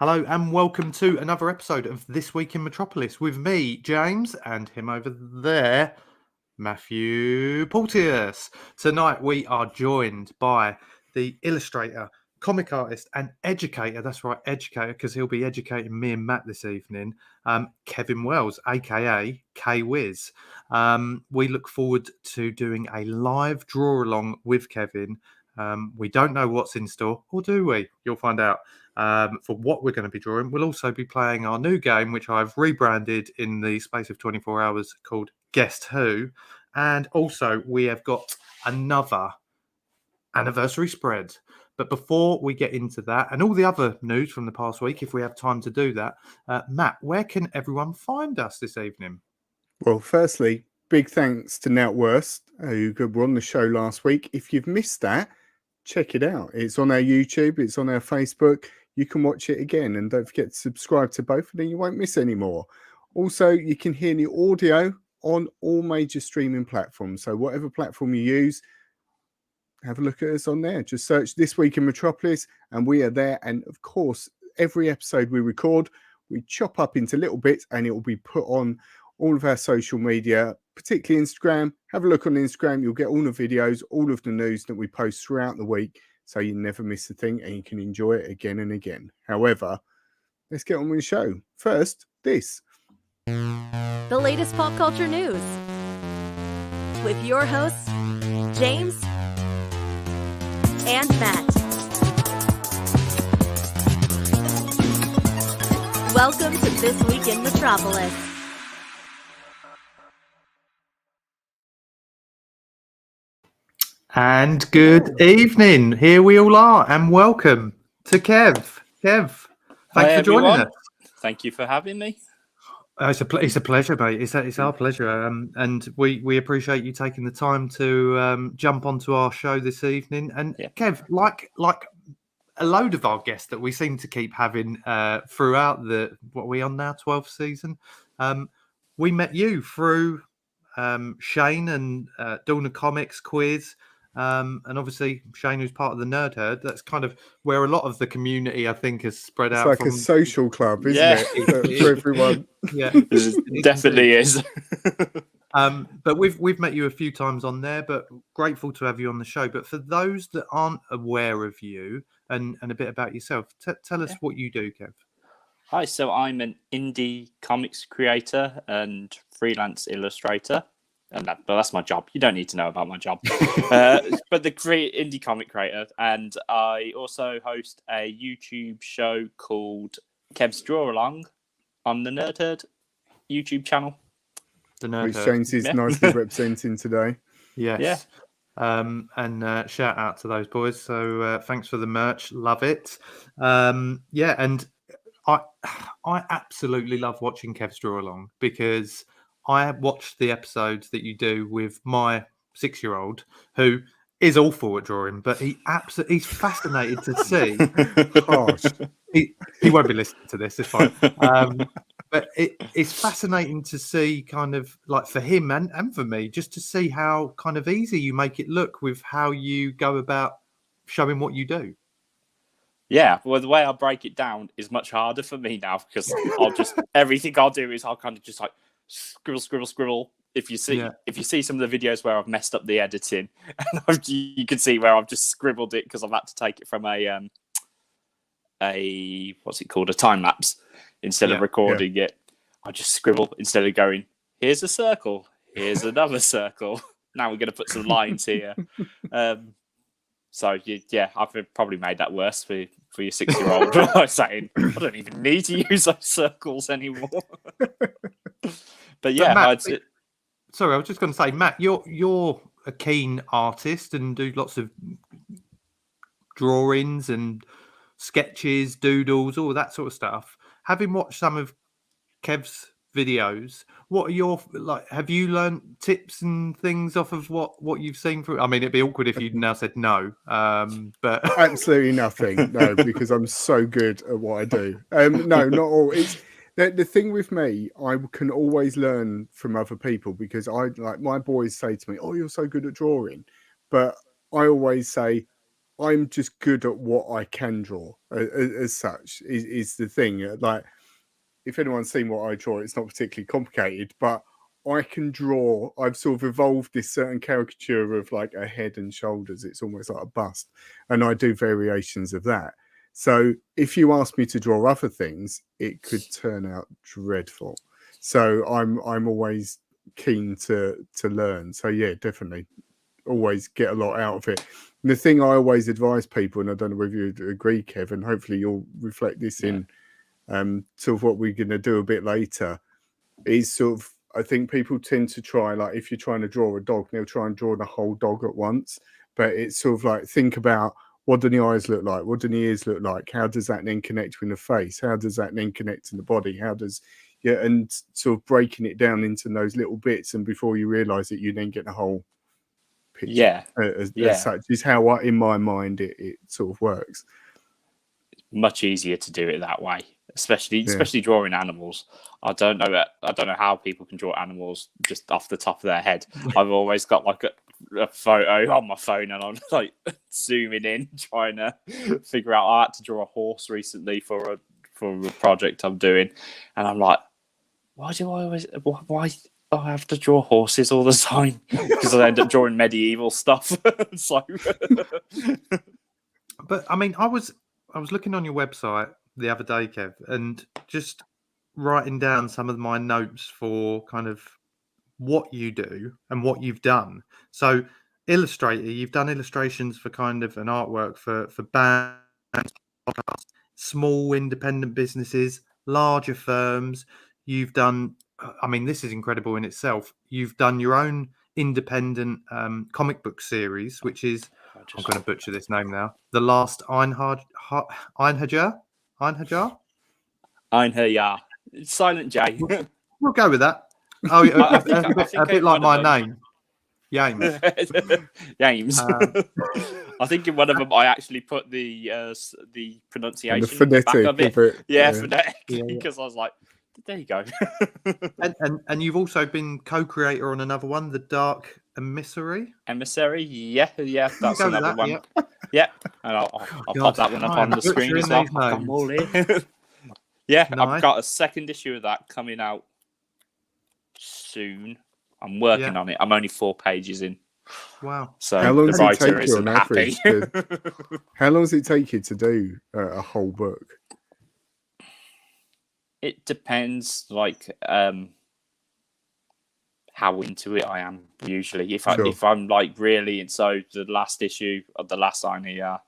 Hello and welcome to another episode of This Week in Metropolis with me, James, and him over there, Matthew Porteous. Tonight we are joined by the illustrator, comic artist and educator, that's right, educator, because he'll be educating me and Matt this evening, Kevin Wells, aka KWIZ. We look forward to doing a live draw along with Kevin. We don't know what's in store, or do we? You'll find out. For what we're going to be drawing. We'll also be playing our new game, which I've rebranded in the space of 24 hours, called Guess Who. And also we have got another anniversary spread. But before we get into that and all the other news from the past week, if we have time to do that, Matt, where can everyone find us this evening? Well, firstly, big thanks to Networst, who were on the show last week. If you've missed that, check it out. It's on our YouTube, it's on our Facebook. You can watch it again, and don't forget to subscribe to both, and then you won't miss any more. Also, you can hear the audio on all major streaming platforms. So whatever platform you use, have a look at us on there. Just search This Week in Metropolis, and we are there. And of course, every episode we record, we chop up into little bits, and it will be put on all of our social media, particularly Instagram. Have a look on Instagram. You'll get all the videos, all of the news that we post throughout the week, so you never miss a thing and you can enjoy it again and again. However, let's get on with the show. First, this. The latest pop culture news with your hosts, James and Matt. Welcome to This Week in Metropolis. And good evening. Here we all are, and welcome to Kev. Kev, thanks for joining us. Thank you for having me. It's a pleasure, mate. It's our pleasure, and we appreciate you taking the time to jump onto our show this evening. And Kev, like a load of our guests that we seem to keep having throughout the what are we on now, 12th season. We met you through Shane and Dawn of Comics quiz. And obviously Shane, who's part of the Nerd Herd, that's kind of where a lot of the community, I think, has spread out. It's like a social club, isn't it? For everyone. Yeah, it definitely is. But we've met you a few times on there, but grateful to have you on the show. But for those that aren't aware of you and a bit about yourself, tell us what you do, Kev. Hi, so I'm an indie comics creator and freelance illustrator. And that's my job. You don't need to know about my job. But the indie comic creator. And I also host a YouTube show called Kev's Draw Along on the Nerd Herd YouTube channel. The Nerd Which Herd. James is nicely representing today. Yes. Yeah. And shout out to those boys. So thanks for the merch. Love it. And I absolutely love watching Kev's Draw Along because I watched the episodes that you do with my 6-year-old, who is awful at drawing, but he's fascinated to see. He won't be listening to this. It's fine. But it's fascinating to see, kind of like for him and for me, just to see how kind of easy you make it look with how you go about showing what you do. Yeah, well, the way I break it down is much harder for me now because everything I'll do is I'll kind of just like scribble. If you see some of the videos where I've messed up the editing, and you can see where I've just scribbled it because I've had to take it from a what's it called, a time lapse instead of recording it. I just scribble instead of going, here's a circle, here's another circle. Now we're going to put some lines here. So I've probably made that worse for your 6-year-old by saying I don't even need to use those circles anymore. But Matt, sorry, I was just going to say, Matt, you're a keen artist and do lots of drawings and sketches, doodles, all that sort of stuff. Having watched some of Kev's videos, what are your have you learned tips and things off of what you've seen through? I mean, it'd be awkward if you now said no, but absolutely nothing. No, because I'm so good at what I do. No, not all. It's the thing with me. I can always learn from other people because my boys say to me, "Oh, you're so good at drawing," but I always say, I'm just good at what I can draw as such is the thing. Like, if anyone's seen what I draw, it's not particularly complicated, but I can draw. I've sort of evolved this certain caricature of like a head and shoulders. It's almost like a bust, and I do variations of that. So if you ask me to draw other things, it could turn out dreadful. So I'm always keen to learn. So yeah, definitely always get a lot out of it. And the thing I always advise people, and I don't know whether you agree, Kevin, hopefully you'll reflect this in sort of what we're going to do a bit later, is sort of, I think people tend to try, like if you're trying to draw a dog, they'll try and draw the whole dog at once. But it's sort of like, think about, what do the eyes look like? What do the ears look like? How does that then connect with the face? How does that then connect to the body? How does, and sort of breaking it down into those little bits. And before you realize it, you then get the whole picture. As such is how in my mind it sort of works. Much easier to do it that way, especially drawing animals. I don't know how people can draw animals just off the top of their head. I've always got like a photo on my phone, and I'm like zooming in, trying to figure out. I had to draw a horse recently for a project I'm doing, and I'm like, why I have to draw horses all the time? Because I end up drawing medieval stuff. So, but I mean, I was looking on your website the other day, Kev, and just writing down some of my notes for kind of what you do and what you've done. So, Illustrator, you've done illustrations for kind of an artwork for bands, podcasts, small independent businesses, larger firms. You've done, I mean, this is incredible in itself. You've done your own independent comic book series, which is, I'm going to butcher this name now, The Last Einherjar? Silent J. We'll go with that. Oh, a bit like my name, James. James. I think in one of them I actually put the pronunciation, the phonetic back of it. Yeah, phonetic, because I was like, there you go. and you've also been co-creator on another one, The Dark Emissary. Yeah, that's another one. Yeah, and I'll pop that one up on the screen as well. I'm all in. Nice. I've got a second issue of that coming out soon. I'm working on it. I'm only 4 pages in. Wow. So how long the does it writer take you on isn't happy. How long does it take you to do a whole book? It depends, like how into it I am. Usually, if I'm like really, and so the last issue of the last Einherjar,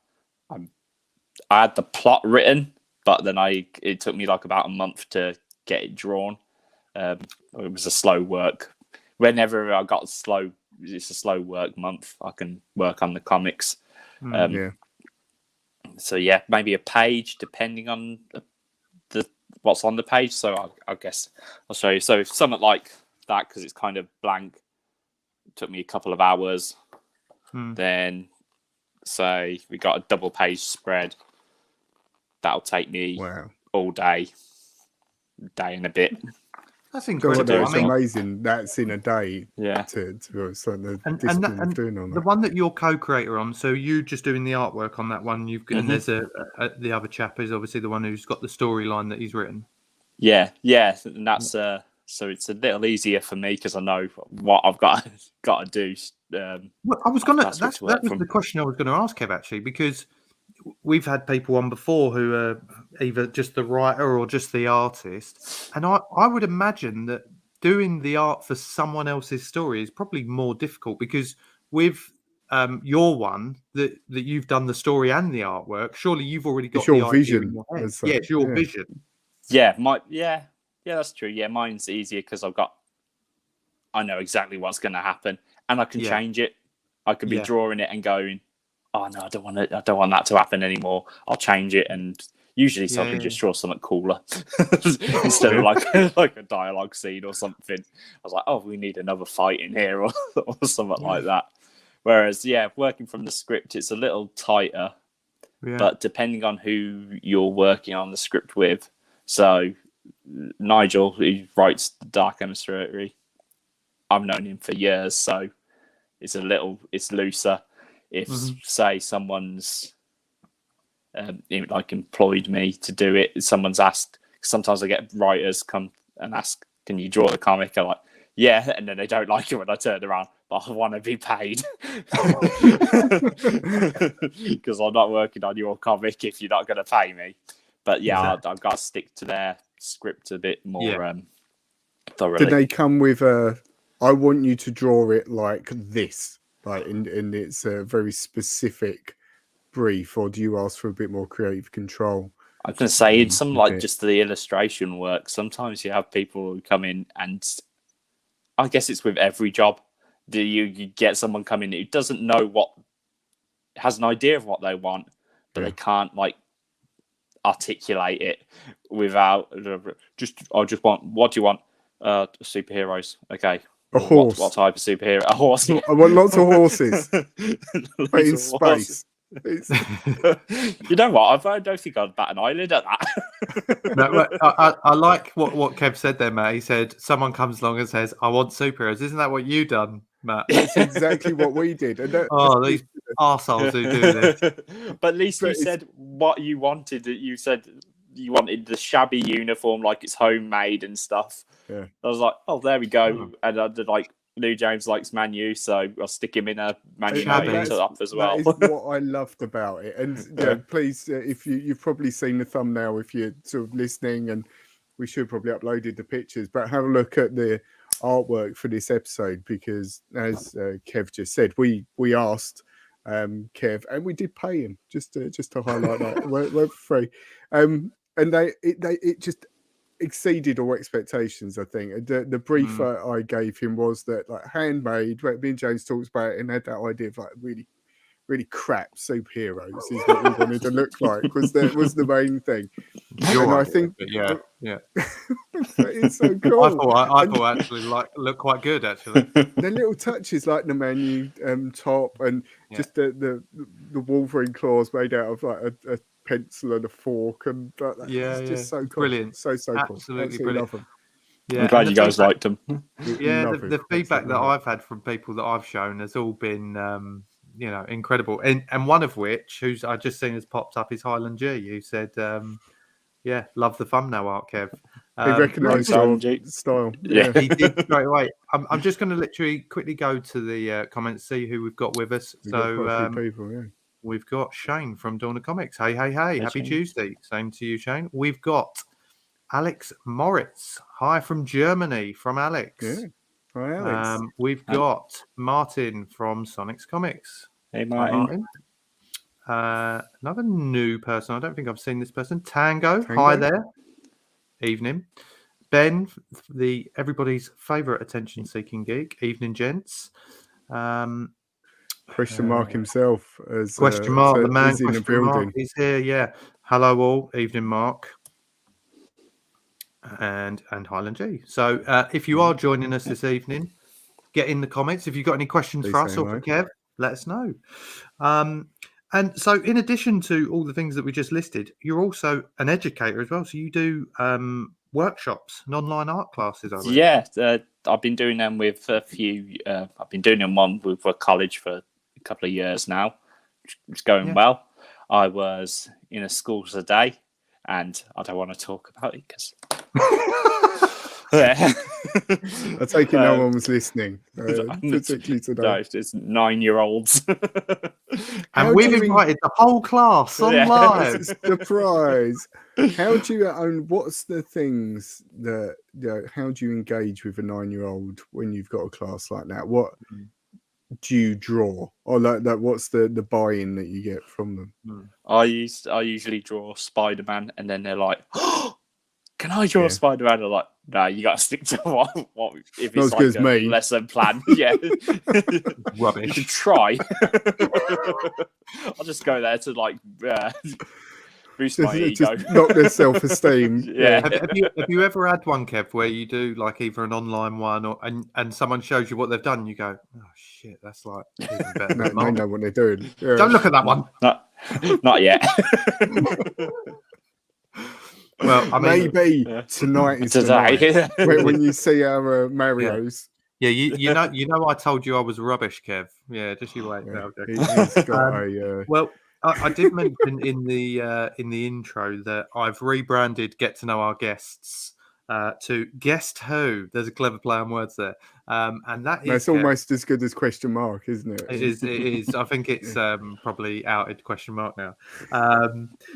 I had the plot written, but then it took me like about a month to get it drawn. It was a slow work. Whenever it's a slow work month, I can work on the comics. So maybe a page, depending on what's on the page. So I guess I'll show you. So if something like that, because it's kind of blank, it took me a couple of hours. Then say we got a double page spread, that'll take me all day and a bit. That's incredible. That's amazing. That's in a day. Yeah. To the and doing on the that. one that you're co-creator on. So you just doing the artwork on that one. And there's the other chap is obviously the one who's got the storyline that he's written. Yeah, and that's so it's a little easier for me because I know what I've got to do. Well, I was gonna. That was the question I was going to ask, Kev, actually, because we've had people on before who are either just the writer or just the artist, and I would imagine that doing the art for someone else's story is probably more difficult because with your one that you've done the story and the artwork, surely you've already got the vision. In your head. It's your vision. Yeah, that's true. Yeah, mine's easier because I know exactly what's going to happen, and I can change it. I could be drawing it and going, oh no, I don't want that to happen anymore. I'll change it, and usually I can just draw something cooler instead of like a dialogue scene or something. I was like, oh, we need another fight in here or something like that. Whereas, working from the script, it's a little tighter, but depending on who you're working on the script with. So Nigel, who writes The Dark Emissary, I've known him for years, so it's looser. if say someone's employed me to do it, someone's asked. Sometimes I get writers come and ask, "Can you draw the comic?" I'm like, "Yeah," and then they don't like it when I turn around, but I want to be paid because I'm not working on your comic if you're not going to pay me. But yeah, I've got to stick to their script a bit more thoroughly. Did they come with I want you to draw it like this, like and it's a very specific brief, or do you ask for a bit more creative control? I was going to say, in some like just the illustration work, sometimes you have people who come in, and I guess it's with every job. Do you get someone come in who doesn't know has an idea of what they want, but they can't like articulate it without I just want, what do you want? Superheroes. Okay. A horse. What type of superhero? A horse. I want lots of horses. But in space. You know what? I don't think I'd bat an eyelid at that. No, I like what Kev said there, Matt. He said someone comes along and says, "I want superheroes." Isn't that what you done, Matt? That's exactly what we did. These arseholes who do this. But at least you said what you wanted. You said you wanted the shabby uniform, like it's homemade and stuff. Yeah. I was like, oh, there we go. And I did like, Lou James likes Man U, so I'll stick him in a Man U up as well. That is what I loved about it. And please, if you've probably seen the thumbnail if you're sort of listening, and we should probably uploaded the pictures, but have a look at the artwork for this episode, because as Kev just said, we asked Kev, and we did pay him just to highlight that. We're free, and it just exceeded all expectations. I think the brief I gave him was that like handmade. Me and James talks about it and had that idea of like really crap superheroes is what we wanted to look like was the main thing. I think yeah it's so cool. I thought actually look quite good actually. The little touches like the menu top and just the Wolverine claws made out of like a pencil and a fork, and it's just so cool. Brilliant. So cool. Absolutely brilliant. Love them. I'm glad you guys liked them. The feedback that I've had from people that I've shown has all been incredible, and one of which, who's I just seen has popped up, is Highland G, who said love the thumbnail art, Kev. He recognised your style. Yeah, he did straight away. I'm just going to literally quickly go to the comments, see who we've got with us. We've got Shane from Dawn of Comics. Hey, happy Shane. Tuesday. Same to you, Shane. We've got Alex Moritz. Hi from Germany, from Alex. Yeah. Hi, Alex. We've got Martin from Sonic's Comics. Hey, Martin. Another new person. I don't think I've seen this person. Tango. Hi there. Evening. Ben, the everybody's favourite attention-seeking geek. Evening, gents. Question mark himself. As question mark, the man in the building. He's here, yeah. Hello all. Evening, Mark. And Highland G. So if you are joining us this evening, get in the comments. If you've got any questions for us or for Kev, let us know. And so in addition to all the things that we just listed, you're also an educator as well. So you do workshops and online art classes, I believe. Yeah, I've been doing them with a few. I've been doing them with a college for a couple of years now. It's going well. I was in a school today, and I don't want to talk about it because... I take it no one was listening, particularly today. No, it's 9-year-olds. And we've invited the whole class on live. Surprise. How do you own, what's the things that, how do you engage with a 9-year-old when you've got a class like that? What do you draw? Or like that, what's the buy-in that you get from them? I usually draw Spider-Man, and then they're like, oh, can I draw Spider-Man? I'm like, no, you got to stick to what if it's like a lesson plan. Yeah. Rubbish. You should try. I'll just go there to like boost my ego. Knock their self-esteem. Yeah. Have you ever had one, Kev, where you do like either an online one or and someone shows you what they've done and you go, oh shit, that's like even better. No, they know what they're doing. Yeah. Don't look at that one. Not yet. Well, I mean, maybe tonight is the night when you see our Marios. Yeah, you know, I told you I was rubbish, Kev. Yeah, just you wait. Yeah. No, I'm joking. He's got a. Well, I did mention in the intro that I've rebranded Get to Know Our Guests to Guest Who. There's a clever play on words there, and that is That's almost as good as question mark, isn't it? It is. It is. I think it's probably outed question mark now.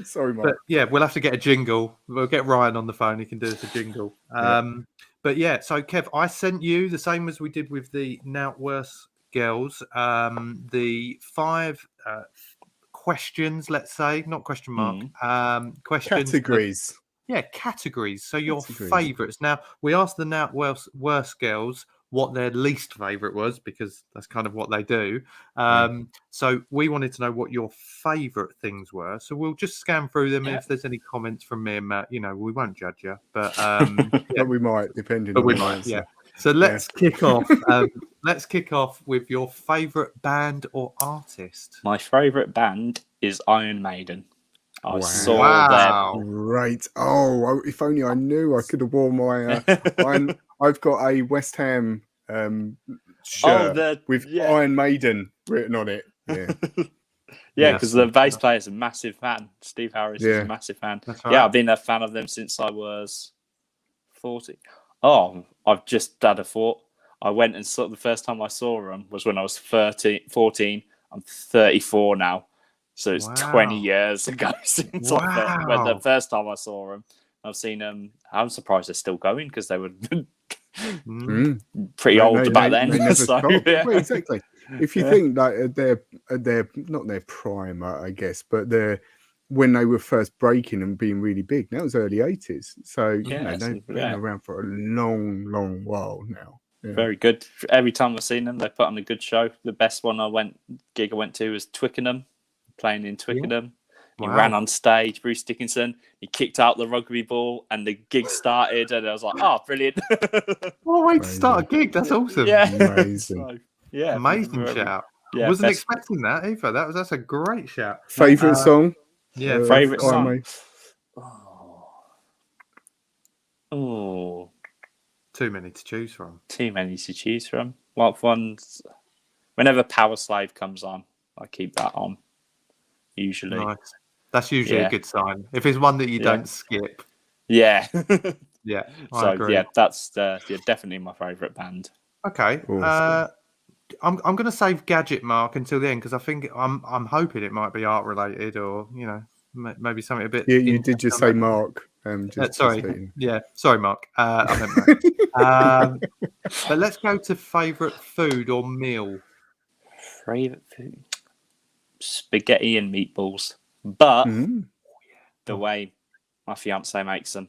Sorry, Mark. But yeah, we'll have to get a jingle. We'll get Ryan on the phone. He can do us a jingle. But yeah, so Kev, I sent you the same as we did with the Noutworth girls. The 5 questions, let's say, not question mark. Questions. Categories. Categories. So your Categories. favourites. Now we asked the Noutworth girls what their least favourite was, because that's kind of what they do. So we wanted to know what your favourite things were. So we'll just scan through them. If there's any comments from me and Matt, you know, we won't judge you, but But we might, depending but on we the might. answer. Yeah. So let's kick off. Let's kick off with your favourite band or artist. My favourite band is Iron Maiden. I Wow. saw Wow. Right. Oh, if only I knew, I could have worn my. I've got a West Ham shirt with Iron Maiden written on it. Yeah. Yeah, because the bass player is a massive fan. Steve Harris is Yeah. a massive fan. That's right. Yeah, I've been a fan of them since I was 40. Oh, I've just had a thought. I went and saw the first time I saw them was when I was 14. I'm 34 now. So it's 20 years ago since I went the first time I saw them. I've seen them. I'm surprised they're still going because they were pretty old back then. They never So, stopped. yeah. Well, exactly. If you think that they're not their prime, I guess, but they're when they were first breaking and being really big. That was early 80s. So you know, they've been around for a long, long while now. Yeah. Very good. Every time I've seen them, they put on a good show. The best gig I went to was Twickenham, playing in Twickenham. He ran on stage, Bruce Dickinson. He kicked out the rugby ball, and the gig started. And I was like, "Oh, brilliant!" What a way to start a gig! That's awesome. Yeah, Amazing. So, Amazing shout. Yeah, Wasn't expecting that either. That's a great shout. Favorite song? Yeah, favorite Iron song. Maiden? Oh, too many to choose from. Too many to choose from. What ones? Whenever Power Slave comes on, I keep that on. Usually, Nice. That's usually a good sign. If it's one that you don't skip. Yeah. Yeah. So that's definitely my favourite band. Okay. Awesome. I'm going to save Gadget Mark until the end because I think I'm hoping it might be art related or maybe something a bit. You did just say Mark. Sorry. Yeah. Sorry, Mark. I meant Matt. But let's go to favourite food or meal. Favourite food? Spaghetti and meatballs. But the way my fiance makes them.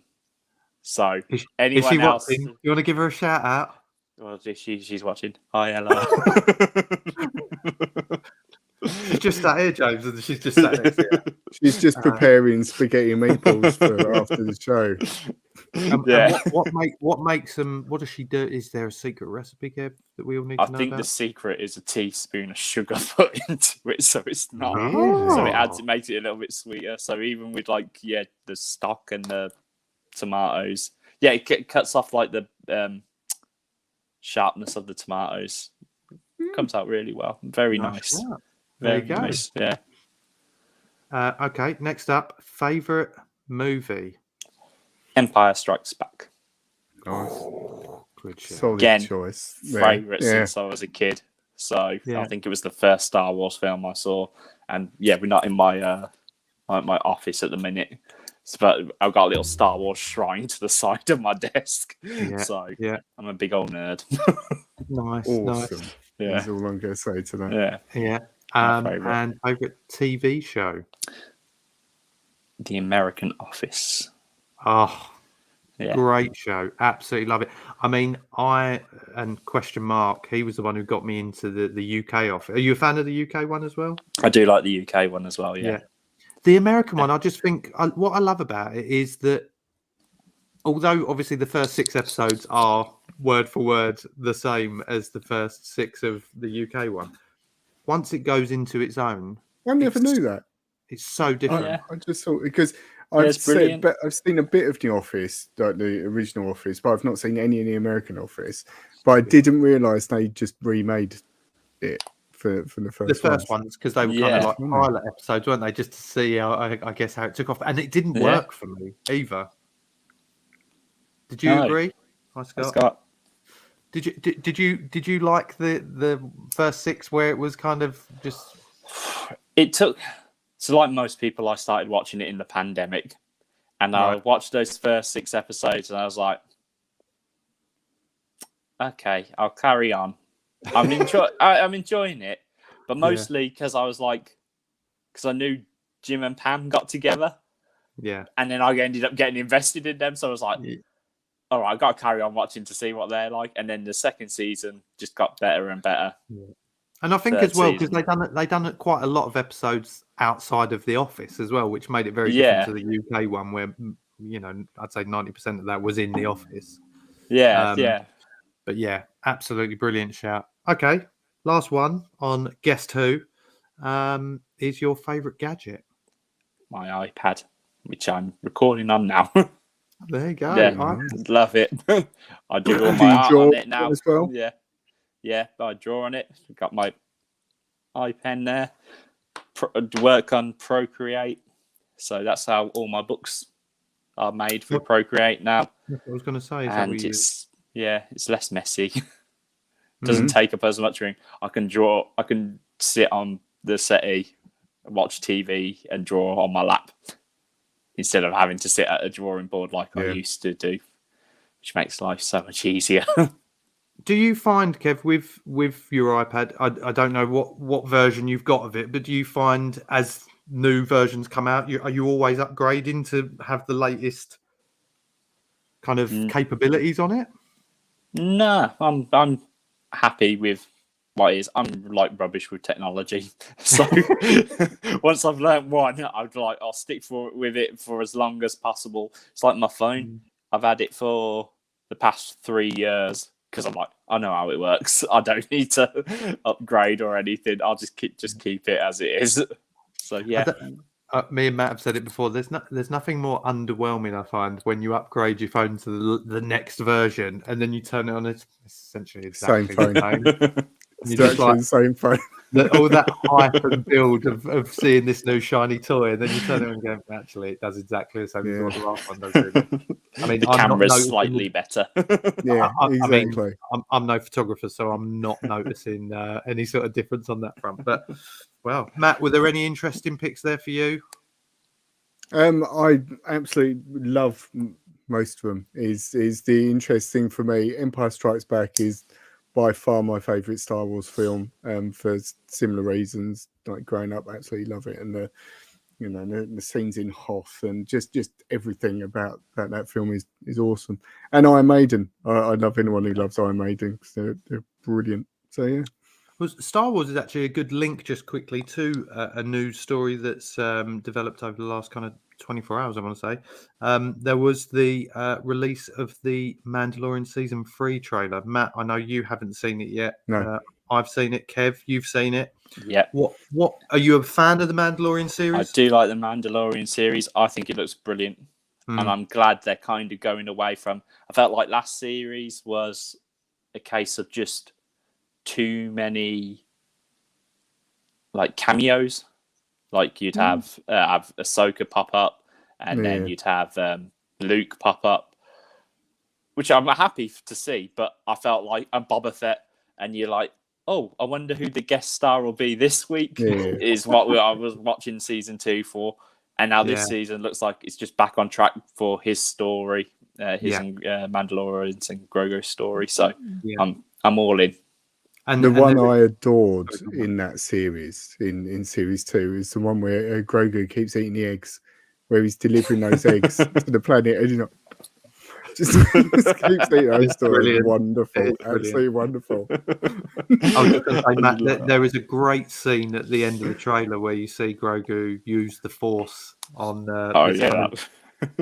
So anyone else, watching? You want to give her a shout out? Well, she's watching. Hi, Ella. She's just sat here, James, and she's just sat next to you. She's just preparing spaghetti and meatballs for after the show. Yeah. What makes them? What does she do? Is there a secret recipe, Kev, that we all need to know I think about? the secret is a teaspoon of sugar put into it, so it's not. Oh. So it makes it a little bit sweeter. So even with the stock and the tomatoes, it cuts off like the sharpness of the tomatoes. Comes out really well. Very nice. Yeah. Very There you go. nice. Yeah. Okay. Next up, favorite movie. Empire Strikes Back. Nice. Good shit. Solid Again, choice. Favorite since I was a kid. So I think it was the first Star Wars film I saw. And we're not in my my office at the minute. But I've got a little Star Wars shrine to the side of my desk. So I'm a big old nerd. Nice. Awesome. Yeah. That's all I'm going to say to that. Yeah. And favorite TV show. The American Office. Oh, Yeah. great show. Absolutely love it. I mean, question mark, he was the one who got me into the UK office. Are you a fan of the UK one as well? I do like the UK one as well, yeah. The American one, I just think what I love about it is that although obviously the first 6 episodes are word for word the same as the first 6 of the UK one, once it goes into its own... I never knew that. It's so different. yeah. I just thought because it's brilliant. I've seen a bit of The Office, like the original Office, but I've not seen any in the American Office. But I didn't realise they just remade it for the first ones, because they were kind of like pilot episodes, weren't they? Just to see how, I guess, how it took off, and it didn't work for me either. Did you agree? Hi, Scott. Did you like the first 6 where it was kind of just? It took. So, like most people, I started watching it in the pandemic, and I watched those first 6 episodes, and I was like, "Okay, I'll carry on." I'm enjoying it, but mostly because I was like, because I knew Jim and Pam got together, and then I ended up getting invested in them, so I was like, "All right, I got to carry on watching to see what they're like." And then the second season just got better and better. And I think as well, because they done quite a lot of episodes outside of The Office as well, which made it very different to the UK one, where I'd say 90% of that was in The Office. But yeah, absolutely brilliant shout. Okay, last one on Guess Who is your favourite gadget? My iPad, which I'm recording on now. There you go. Yeah, love it. I do all my art on it now as well. Yeah, I draw on it. Got my iPen there. Work on Procreate, so that's how all my books are made for Procreate now. I was going to say, and it's less messy. Doesn't take up as much room. I can draw. I can sit on the settee, watch TV, and draw on my lap instead of having to sit at a drawing board like I used to do, which makes life so much easier. Do you find, Kev, with your iPad, I don't know what version you've got of it, but do you find as new versions come out, are you always upgrading to have the latest kind of capabilities on it? No, I'm happy with what it is. I'm like rubbish with technology, so once I've learnt one, I'll stick with it for as long as possible. It's like my phone. I've had it for the past 3 years because I'm like, I know how it works. I don't need to upgrade or anything. I'll just keep it as it is. So yeah. Me and Matt have said it before. There's nothing more underwhelming, I find, when you upgrade your phone to the next version and then you turn it on. It's essentially exactly the same. It's actually the same phone. All that hype and build of seeing this new shiny toy, and then you turn it on and go, actually, it does exactly the same as what the last one does. Really. I mean, the camera's slightly better. Yeah, exactly. I mean, I'm no photographer, so I'm not noticing any sort of difference on that front. But, well, Matt, were there any interesting picks there for you? I absolutely love most of them. Is the interesting for me. Empire Strikes Back is by far my favourite Star Wars film, for similar reasons. Like growing up, I absolutely love it, and the scenes in Hoth and just everything about that film is awesome. And Iron Maiden, I love anyone who loves Iron Maiden because they're brilliant. So yeah. Well, Star Wars is actually a good link, just quickly, to a news story that's developed over the last kind of 24 hours, I want to say. There was the release of the Mandalorian Season 3 trailer. Matt, I know you haven't seen it yet. No. I've seen it. Kev, you've seen it. Yeah. What are you a fan of the Mandalorian series? I do like the Mandalorian series. I think it looks brilliant. And I'm glad they're kind of going away from... I felt like last series was a case of just too many like cameos. Like you'd have Ahsoka pop up, and then you'd have Luke pop up, which I'm happy to see. But I felt like a Boba Fett, and you're like, oh, I wonder who the guest star will be this week. Is what I was watching season 2 for, and now this season looks like it's just back on track for his story, and Mandalorian and Grogu's story. So I'm all in. And the one I adored in that series, in series 2, is the one where Grogu keeps eating the eggs, where he's delivering those eggs to the planet, and just keeps eating those. Stories. Wonderful, absolutely wonderful. I was just going to say, Matt, there is a great scene at the end of the trailer where you see Grogu use the Force on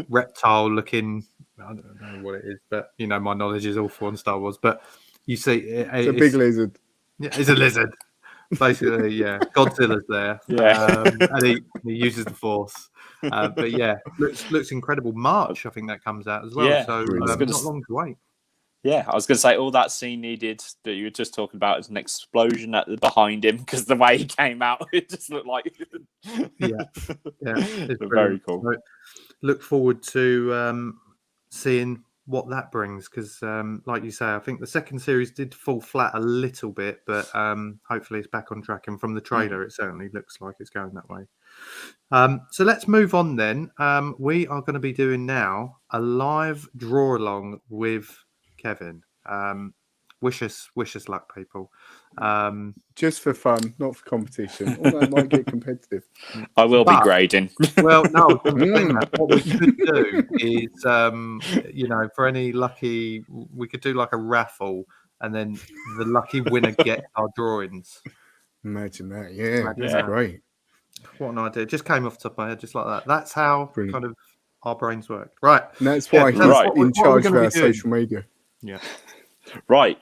reptile-looking. I don't know what it is, but my knowledge is awful on Star Wars, but. You see, it's a big lizard. Yeah, it's a lizard. Basically, yeah, Godzilla's there, and he uses the Force. But yeah, looks incredible. March, I think that comes out as well. Yeah, So brilliant. not long to wait. Yeah, I was going to say all that scene needed that you were just talking about is an explosion behind him because the way he came out, it just looked like Yeah, it's very cool. So, look forward to seeing what that brings because, like you say, I think the second series did fall flat a little bit, but hopefully it's back on track. And from the trailer, it certainly looks like it's going that way. So let's move on then. We are going to be doing now a live draw along with Kevin. Wish us luck, people. Just for fun, not for competition. Although it might get competitive. I will be grading. Well, no. What we could do is, for any lucky, we could do like a raffle, and then the lucky winner gets our drawings. Imagine that. Yeah, that's that. great. What an idea! Just came off the top of my head, just like that. That's how Brilliant. kind of our brains work, right? And that's why he's in charge of our social media. Yeah. Right.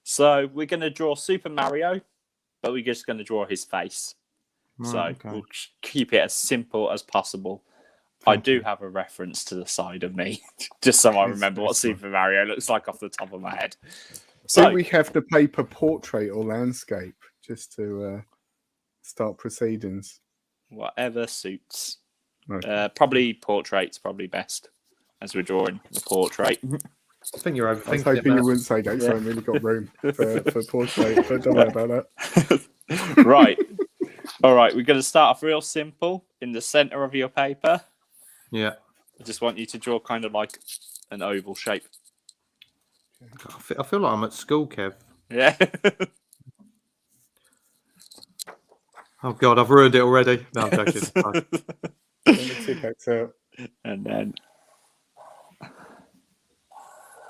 So we're going to draw Super Mario, but we're just going to draw his face. Right, We'll keep it as simple as possible. I do have a reference to the side of me, just so I remember what Super Mario looks like off the top of my head. So we have the paper portrait or landscape just to start proceedings. Whatever suits. Okay. Probably portrait's probably best, as we're drawing the portrait. I think you're overthinking. I was hoping you wouldn't say that, so I haven't really got room for portrait, but don't worry about that. Right. All right, we're going to start off real simple in the center of your paper. Yeah. I just want you to draw kind of like an oval shape. I feel like I'm at school, Kev. Yeah. Oh God, I've ruined it already. No, I'm joking. And then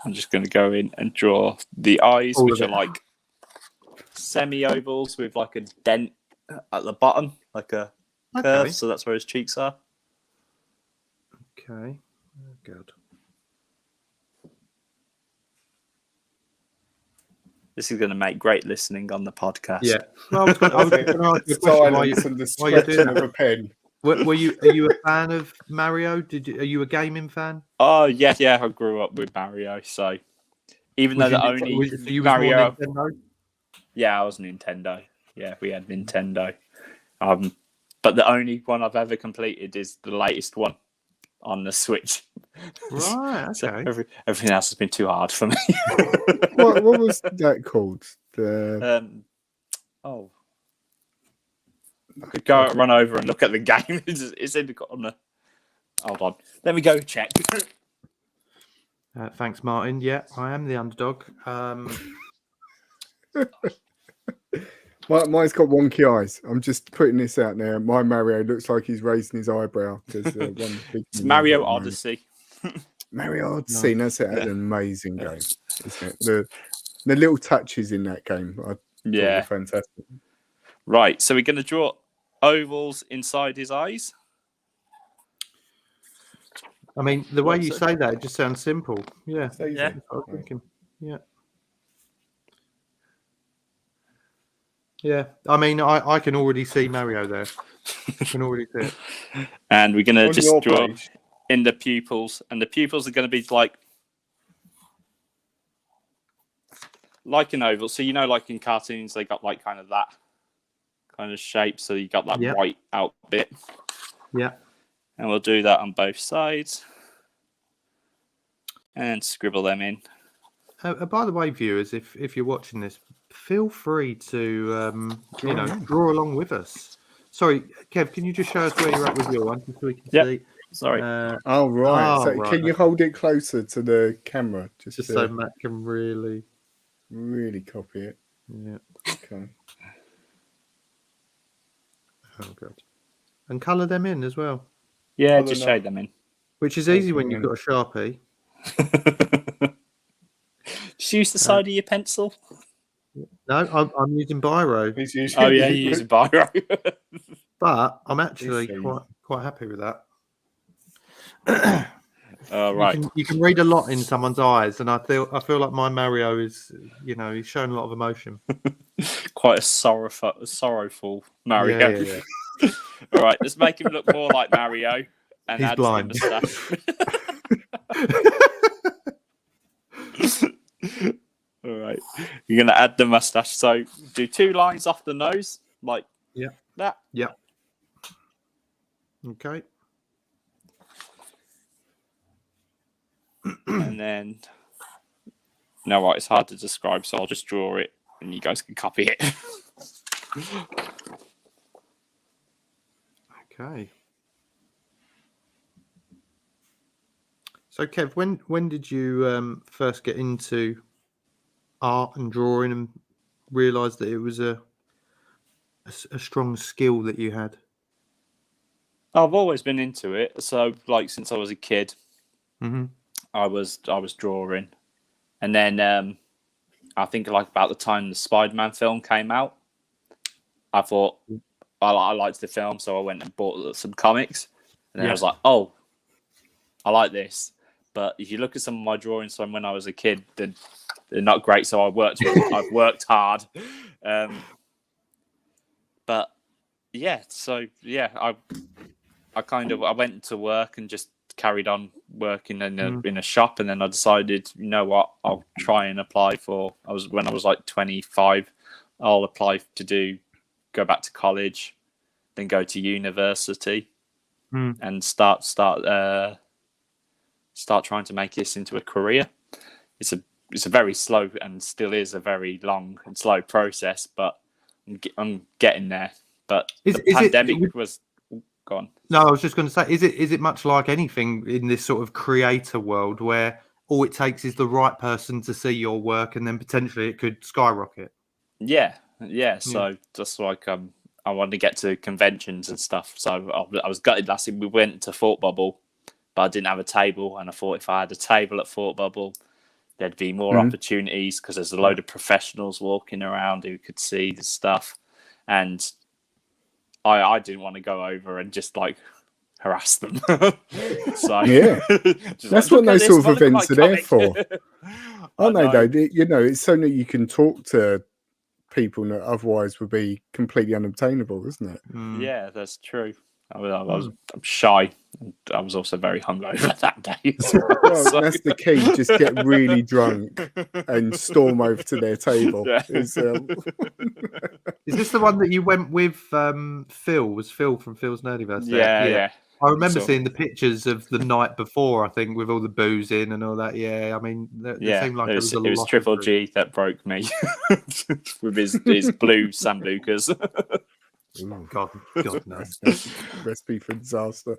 I'm just going to go in and draw the eyes, which are like semi-ovals with like a dent at the bottom, like a curve. So that's where his cheeks are. Okay. Oh, God. This is going to make great listening on the podcast. Yeah. Well, I was going to ask you a question while you're doing of a pen. Are you a fan of Mario? Are you a gaming fan? Oh yeah. I grew up with Mario, so even though the only Mario, Nintendo? Yeah, I was Nintendo. Yeah, we had Nintendo. But the only one I've ever completed is the latest one on the Switch. Right. Okay. So everything else has been too hard for me. What was that called? I could go run over and look at the game. It's in the corner. Hold on. Let me go check. Thanks, Martin. Yeah, I am the underdog. Mine's got wonky eyes. I'm just putting this out there. My Mario looks like he's raising his eyebrow. It's Mario Odyssey. Mario Odyssey. That's an amazing game, isn't it? The little touches in that game are fantastic. Right, so we're going to draw ovals inside his eyes. I mean, the way you say that, it just sounds simple. Yeah. Yeah. I was thinking. Yeah. Yeah. I mean, I can already see Mario there. I can already see it. And we're going to just draw page. In the pupils. And the pupils are going to be like an oval. So, like in cartoons, they got like kind of that kind of shape. So you got that white out bit. Yeah. And we'll do that on both sides. And scribble them in. By the way, viewers, if you're watching this, feel free to draw along with us. Sorry, Kev, can you just show us where you're at with your one so we can see? Sorry. Right. Right. Can you hold it closer to the camera? Just so Matt can really copy it. Yeah. Okay. Oh, God. And colour them in as well. Yeah, just shade them in. Which is easy when you've got a Sharpie. Just use the side of your pencil. No, I'm using biro. Oh yeah, you use a biro. But I'm actually quite happy with that. Right. You can read a lot in someone's eyes, and I feel like my Mario is, he's showing a lot of emotion. Quite a sorrowful Mario. Yeah. All right, let's make him look more like Mario and He's add blind. the moustache. All right, you're gonna add the mustache. So do 2 lines off the nose, like that. Yeah. Okay. And then, no, right, it's hard to describe, so I'll just draw it, and you guys can copy it. Okay. So, Kev, when did you first get into art and drawing and realise that it was a strong skill that you had? I've always been into it. So, like, since I was a kid, Mm-hmm. I was drawing, and then I think like about the time the Spider-Man film came out, I thought I liked the film, so I went and bought some comics, and then I was like, oh, I like this. But if you look at some of my drawings from when I was a kid, they're not great. So I've worked hard, but yeah. So yeah, I went to work and just carried on working in a shop, and then I decided, you know what, I'll try and apply for. When I was like 25, I'll apply to go back to college, then go to university, and start trying to make this into a career. It's a very slow, and still is a very long and slow process, but I'm getting there. But the pandemic was gone. No, I was just going to say, is it much like anything in this sort of creator world where all it takes is the right person to see your work, and then potentially it could skyrocket? Yeah. So just like I wanted to get to conventions and stuff. So I was gutted last year. We went to Thought Bubble, but I didn't have a table, and I thought if I had a table at Thought Bubble, there'd be more opportunities, because there's a load of professionals walking around who could see the stuff, and I didn't want to go over and just like harass them. So Yeah, that's what those sort of events are there for. Aren't they, though? It's so that you can talk to people that otherwise would be completely unobtainable, isn't it? Yeah, that's true. I'm shy. And I was also very hungover that day. Well, that's the key. Just get really drunk and storm over to their table. Yeah. Is this the one that you went with Phil? Was Phil from Phil's Nerdiverse there? Yeah. I remember seeing the pictures of the night before, I think, with all the booze in and all that. Yeah, I mean, it seemed like it was Triple G that broke me with his blue Sambucas. Oh, God no. Recipe for disaster.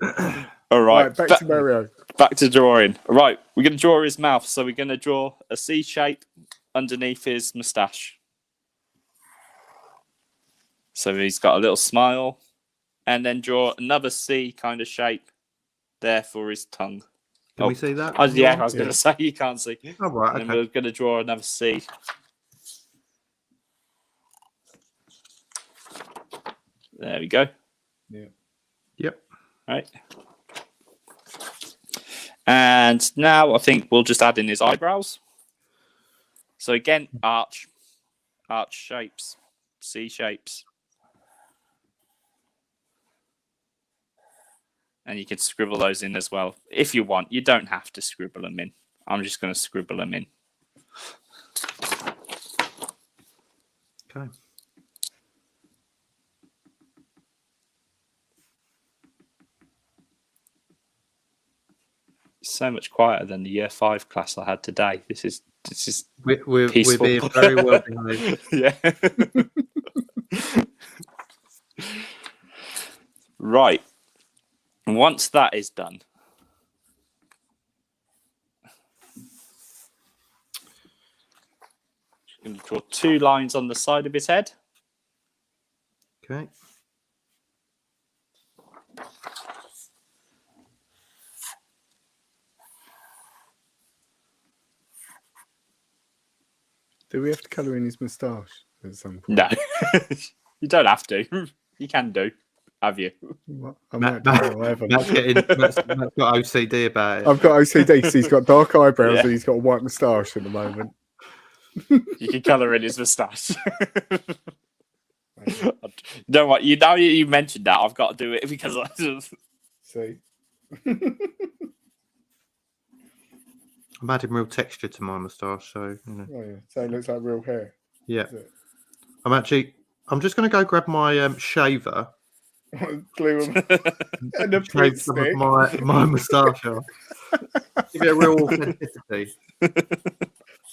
All right, back to Mario. Back to drawing. All right, we're going to draw his mouth. So we're going to draw a C shape underneath his moustache. So he's got a little smile, and then draw another C kind of shape there for his tongue. Can we see that? I was going to say you can't see. Oh, right, and then we're going to draw another C. There we go. Yeah. Yep. Right. And now I think we'll just add in his eyebrows. So again, arch shapes, C shapes. And you can scribble those in as well if you want. You don't have to scribble them in. I'm just going to scribble them in. Okay. So much quieter than the year 5 class I had today. This is we're peaceful. being very well behaved. Yeah. Right. Once that is done, I'm going to draw 2 lines on the side of his head. Okay. Do we have to colour in his moustache at some point? No, you don't have to. You can do. Have you? I Matt, might do, I haven't. Matt's got OCD about it. I've got OCD because he's got dark eyebrows Yeah. and he's got a white moustache at the moment. You can colour in his moustache. Don't what you now you mentioned that I've got to do it because I just... See? I'm adding real texture to my moustache, so you know. Oh, yeah. So it looks like real hair. Yeah. Is it? I'm just going to go grab my shaver. Glue them and a Shave some of my moustache off. Give it a real authenticity.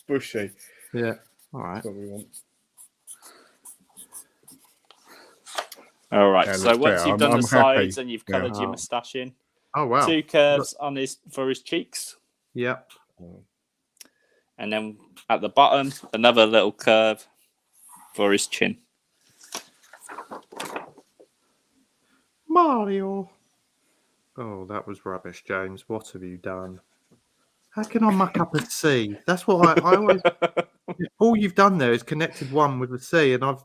bushy. Yeah. All right. That's what we want. All right. Yeah, So looks once better. you've done I'm the happy. sides and you've Yeah. coloured your moustache in, Oh wow. 2 curves on for his cheeks, Yeah. and then at the bottom another little curve for his chin. Mario. Oh, that was rubbish, James. What have you done? How can I muck up a C? That's what I always. All you've done there is connected one with a C, and I've.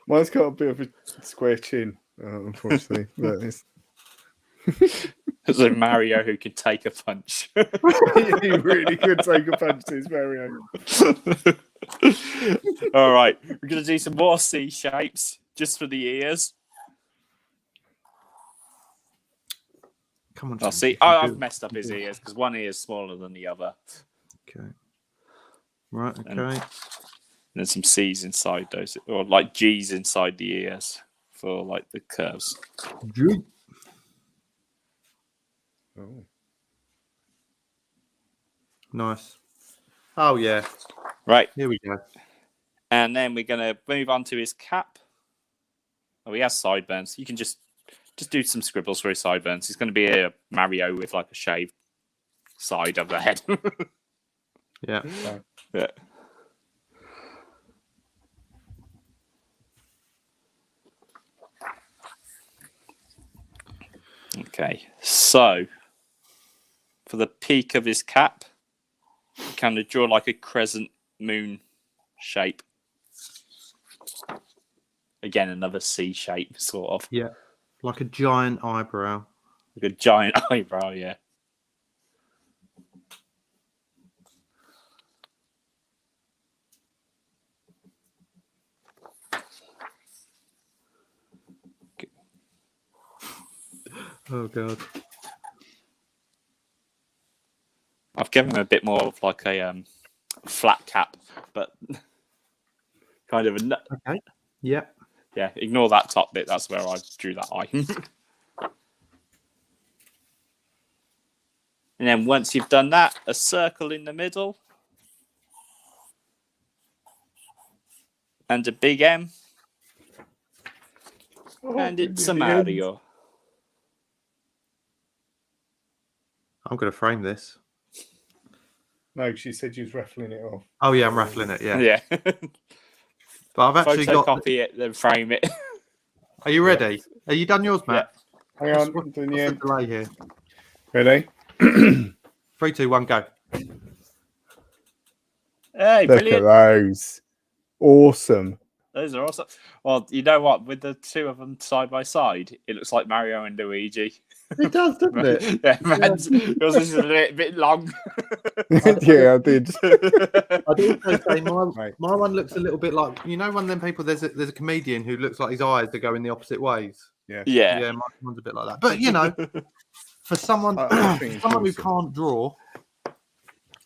Mine's got a bit of a square chin, unfortunately. But it's... There's a Mario who can take a punch. he really could take a punch to his Mario. All right, we're gonna do some more C shapes just for the ears. Come on. I'll James, see. you can do I've it. messed up his ears because one ear is smaller than the other. Okay. Right. Okay. And then some C's inside those, or like G's inside the ears for like the curves. G. Oh. Nice. Oh yeah. Right, Here we go. and then we're gonna move on to his cap. Oh, he has sideburns. You can just do some scribbles for his sideburns. He's going to be a Mario with like a shaved side of the head. Yeah. Yeah. Okay, so for the peak of his cap, kind of draw like a crescent moon shape. Again, another C shape, sort of. Yeah. Like a giant eyebrow. Like a giant eyebrow, yeah. Oh god. I've given him a bit more of like a flat cap, but kind of a... Okay. Yeah. Yeah, ignore that top bit. That's where I drew that eye. And then once you've done that, a circle in the middle. And a big M. And it's a Mario. I'm going to frame this. No, she said she was raffling it off. Oh yeah, I'm raffling it. Yeah. Yeah. But I've actually got. Photocopy it, then frame it. Are you ready? Are you done yours, Matt? Hang on, What's doing the the end. delay here? Ready? 3, 2, 1, go. Hey, Look brilliant. at those. Awesome. Those are awesome. Well, you know what? With the two of them side by side, it looks like Mario and Luigi. It does, doesn't it? Yeah, man. Yours is a little bit long. Yeah, I did. I'd also say Right. my one looks a little bit like, you know, one of them people. There's a comedian who looks like his eyes are going the opposite ways. Yeah. Yeah. My one's a bit like that. But you know, for someone I think it's someone who awesome. can't draw,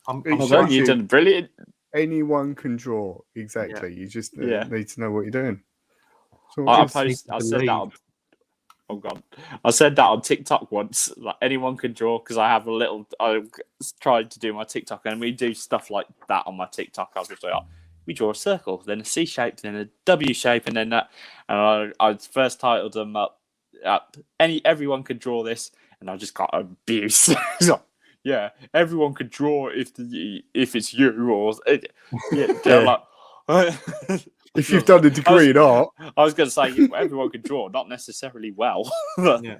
I'm It's Well, like you've done brilliant. Anyone can draw. Exactly. You just need to know what you're doing. So I just need post. to I said that. believe. Oh god, I said that on TikTok once. Like anyone can draw because I have a little. I tried to do my TikTok and we do stuff like that on my TikTok. I was just like, we draw a circle, then a C shape, then a W shape, and then that. And I first titled them up. Everyone could draw this, and I just got abuse. Yeah, everyone could draw if it's you or they're like. if you've done a degree in art, I was going to say everyone can draw, not necessarily well. Yeah.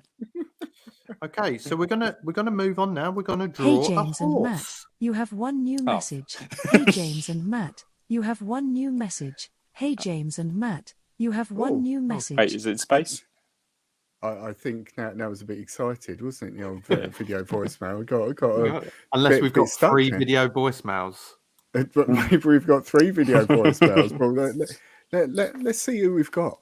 Okay, so we're gonna move on now. We're gonna draw Hey James a and horse. Matt, you have one new message. Hey James and Matt, you have one new message. Hey James and Matt, you have one new message. Wait, is it space? I think now was a bit excited, wasn't it? The old video voicemail. I got a Unless we've got bit stuck 3 there. video voicemails. But maybe we've got 3 video voicemails. But let's see who we've got.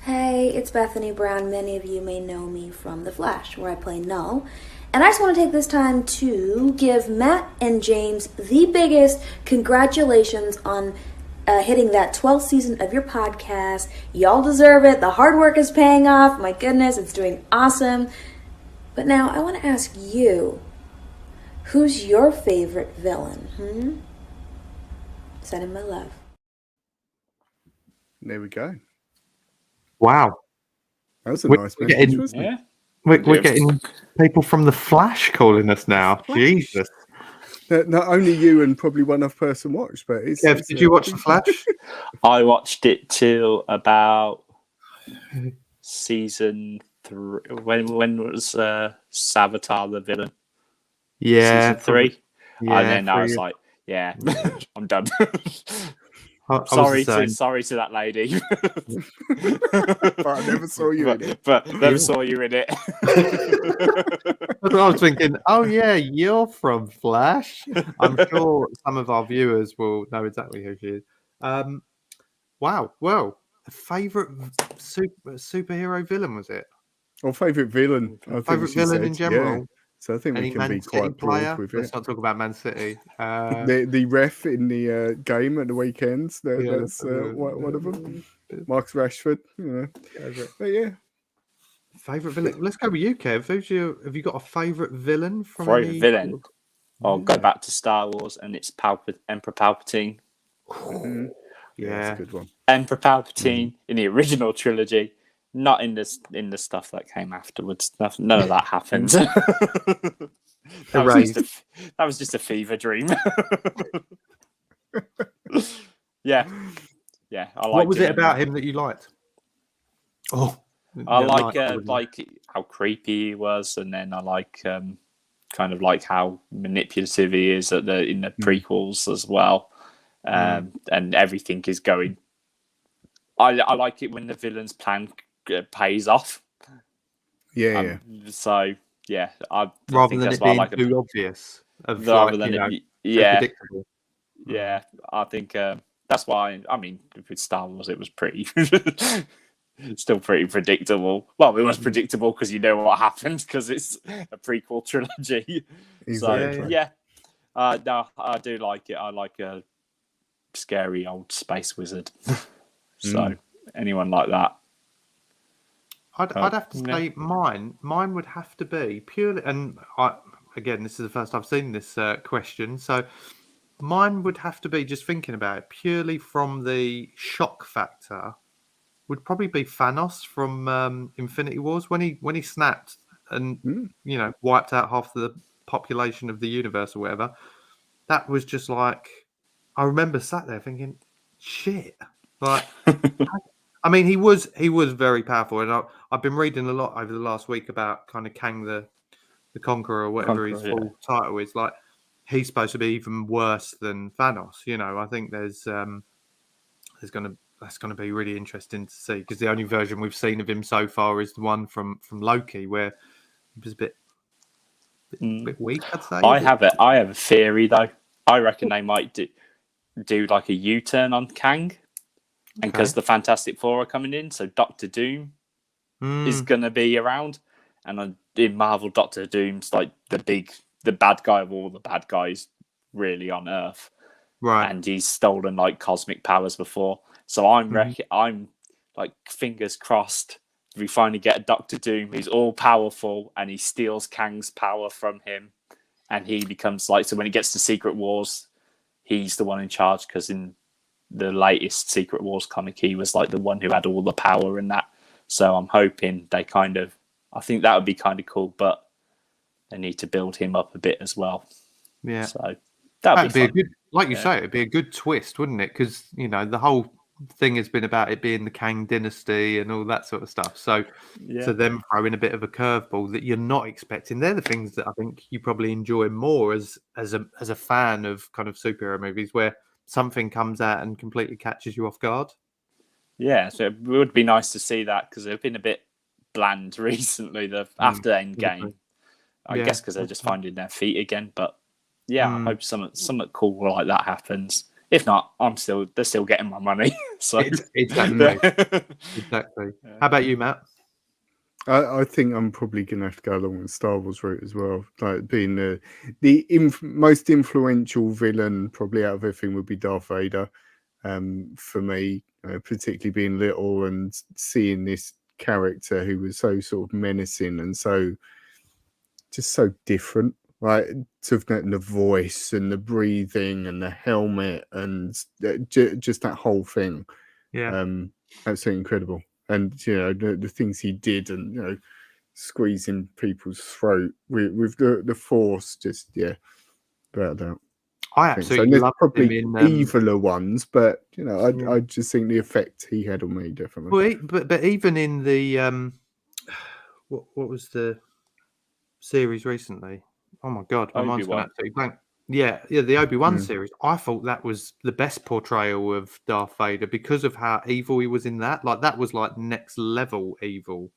Hey, it's Bethany Brown. Many of you may know me from The Flash, where I play Null. And I just want to take this time to give Matt and James the biggest congratulations on hitting that 12th season of your podcast. Y'all deserve it. The hard work is paying off. My goodness, it's doing awesome. But now I want to ask you, who's your favorite villain? Send him my love. There we go. Wow. That was a We're nice message, getting- wasn't it? Yeah. We're getting people from The Flash calling us now. Jesus. Not only you and probably one other person watched, but it's. Kev, did you watch The Flash? I watched it till about season 3. When was Savitar the villain? Yeah. Season 3. Yeah, And then I was 3. like, yeah, I'm done. I was sorry the same. sorry to that lady. But I never saw you in it. But never saw you in it. That's what I was thinking. Oh yeah, you're from Flash. I'm sure some of our viewers will know exactly who she is. Wow. Well, favorite superhero villain was it? Or favourite villain. I think Favorite she villain said, in general. Yeah. So I think Any we can Man be City quite player? broad with Let's it. not talk about Man City. The ref in the game at the weekends. Yeah, That's one of them. Marcus Rashford. But yeah. Favorite villain. Let's go with you, Kev. Have you got a favorite villain from Favorite any villain? I'll go back to Star Wars, and it's Emperor Palpatine. Yeah, that's a good one. Emperor Palpatine in the original trilogy, not in the stuff that came afterwards. None of that happened. that was just a fever dream. yeah. I liked What was it him. about him that you liked? Oh, I yeah, like how creepy he was, and then I like kind of like how manipulative he is in the prequels as well, and everything is going. I like it when the villain's plan pays off. Yeah. So yeah, I rather think than that's it what I being like. too obvious. Rather than too yeah, predictable. yeah. I think that's why. I mean, with Star Wars, it was pretty. Still pretty predictable. Well, it was predictable because you know what happens because it's a prequel trilogy. Exactly. So yeah, no, I do like it. I like a scary old space wizard. So anyone like that? I'd have to say mine would have to be purely, and again, this is the first I've seen this question, so mine would have to be, just thinking about it, purely from the shock factor, would probably be Thanos from Infinity Wars when he snapped and wiped out half the population of the universe or whatever. That was just like, I remember sat there thinking, shit, like. I mean, he was very powerful, and I've been reading a lot over the last week about kind of Kang the Conqueror, or whatever his full title is. Like, he's supposed to be even worse than Thanos. I think that's going to be really interesting to see, because the only version we've seen of him so far is the one from Loki, where he was a bit weak, I'd say. I have a theory though. I reckon they might do like a U-turn on Kang. And because the Fantastic Four are coming in, so Doctor Doom is going to be around. And in Marvel, Doctor Doom's like the bad guy of all the bad guys really on Earth. Right. And he's stolen like cosmic powers before. So I'm like, fingers crossed, we finally get a Doctor Doom who's all powerful and he steals Kang's power from him. And he becomes like, so when he gets to Secret Wars, he's the one in charge, because in the latest Secret Wars comic, he was like the one who had all the power in that. So I'm hoping I think that would be kind of cool, but they need to build him up a bit as well. Yeah. So that'd be a good, like you say, it'd be a good twist, wouldn't it? Because the whole thing has been about it being the Kang dynasty and all that sort of stuff. So to them throw in a bit of a curveball that you're not expecting, they're the things that I think you probably enjoy more as a fan of kind of superhero movies, where something comes out and completely catches you off guard. Yeah, so it would be nice to see that, because they've been a bit bland recently. After Endgame, I Yeah, guess because they're just finding their feet again. But yeah, I hope something cool like that happens. If not, they're still getting my money. So exactly. Exactly. How about you, Matt? I think I'm probably going to have to go along with Star Wars route as well. Like being the most influential villain probably out of everything would be Darth Vader. For me, particularly being little and seeing this character who was so sort of menacing and so different, right? Sort of the voice and the breathing and the helmet and just that whole thing. Yeah. Absolutely incredible. And the things he did, and squeezing people's throat with the force, just without doubt. I So absolutely there's love probably him in eviler ones, but I just think the effect he had on me definitely. well, but even in the what was the series recently? Oh my god, my mind's gone Obi-Wan. absolutely blank. Yeah, the Obi-Wan series. I thought that was the best portrayal of Darth Vader because of how evil he was in that. Like that was like next level evil.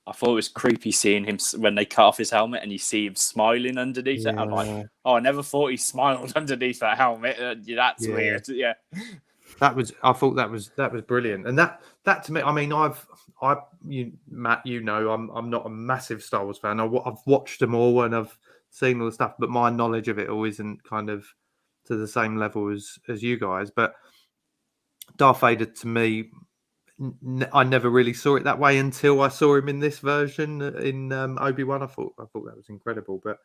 I thought it was creepy seeing him when they cut off his helmet and you see him smiling underneath it. I'm like, oh, I never thought he smiled underneath that helmet. That's weird. Yeah. I thought that was brilliant, and that to me, I mean, Matt, I'm not a massive Star Wars fan. I've watched them all and I've seen all the stuff, but my knowledge of it all isn't kind of to the same level as you guys. But Darth Vader, to me, I never really saw it that way until I saw him in this version in Obi-Wan. I thought that was incredible, but.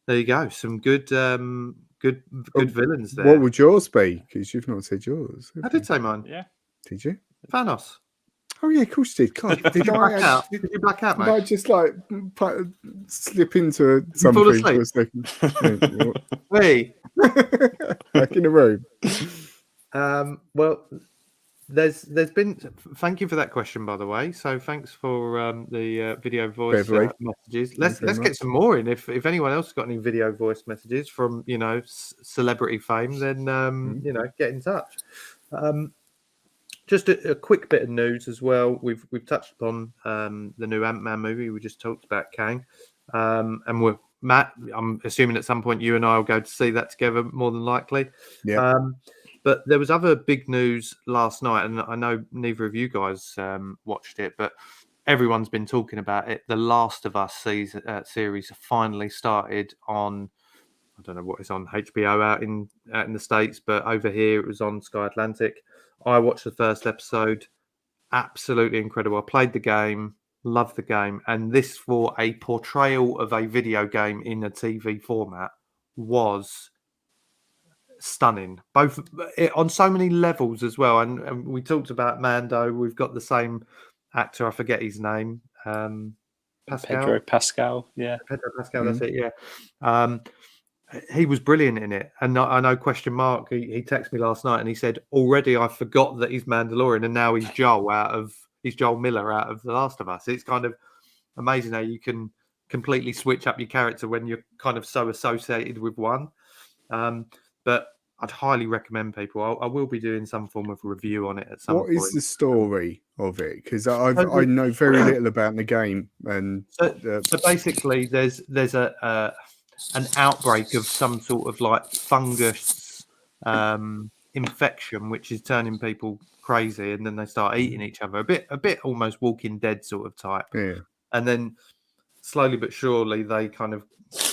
There you go. Some good villains there. What would yours be? Because you've not said yours. I did say mine. Yeah. Did you? Thanos. Oh yeah, of course you did. God, Did you black out? Did you black out, Did mate? I just like slip into something fall for a asleep? second? Hey. Back in the room. Well, there's been. Thank you for that question, by the way. So thanks for the video voice messages. Let's get some more in. If anyone else has got any video voice messages from celebrity fame, then get in touch. Just a quick bit of news as well. We've touched upon the new Ant-Man movie. We just talked about Kang, and Matt. I'm assuming at some point you and I will go to see that together, more than likely. Yeah. But there was other big news last night, and I know neither of you guys watched it, but everyone's been talking about it. The Last of Us series finally started on, I don't know what it's on, HBO out in the States, but over here it was on Sky Atlantic. I watched the first episode. Absolutely incredible. I played the game, loved the game, and this, for a portrayal of a video game in a TV format, was stunning, both on so many levels as well. And we talked about Mando. We've got the same actor, I forget his name, Pedro Pascal. Yeah, Pedro Pascal. That's it. Yeah, he was brilliant in it. And I know question mark. He texted me last night and he said, already I forgot that he's Mandalorian and now he's Joel Miller out of The Last of Us. It's kind of amazing how you can completely switch up your character when you're kind of so associated with one. But I'd highly recommend people. I will be doing some form of review on it at some point. What is the story of it? Because I know very little about the game. And so basically, there's an outbreak of some sort of like fungus infection, which is turning people crazy, and then they start eating each other. A bit almost Walking Dead sort of type. Yeah. And then slowly but surely they kind of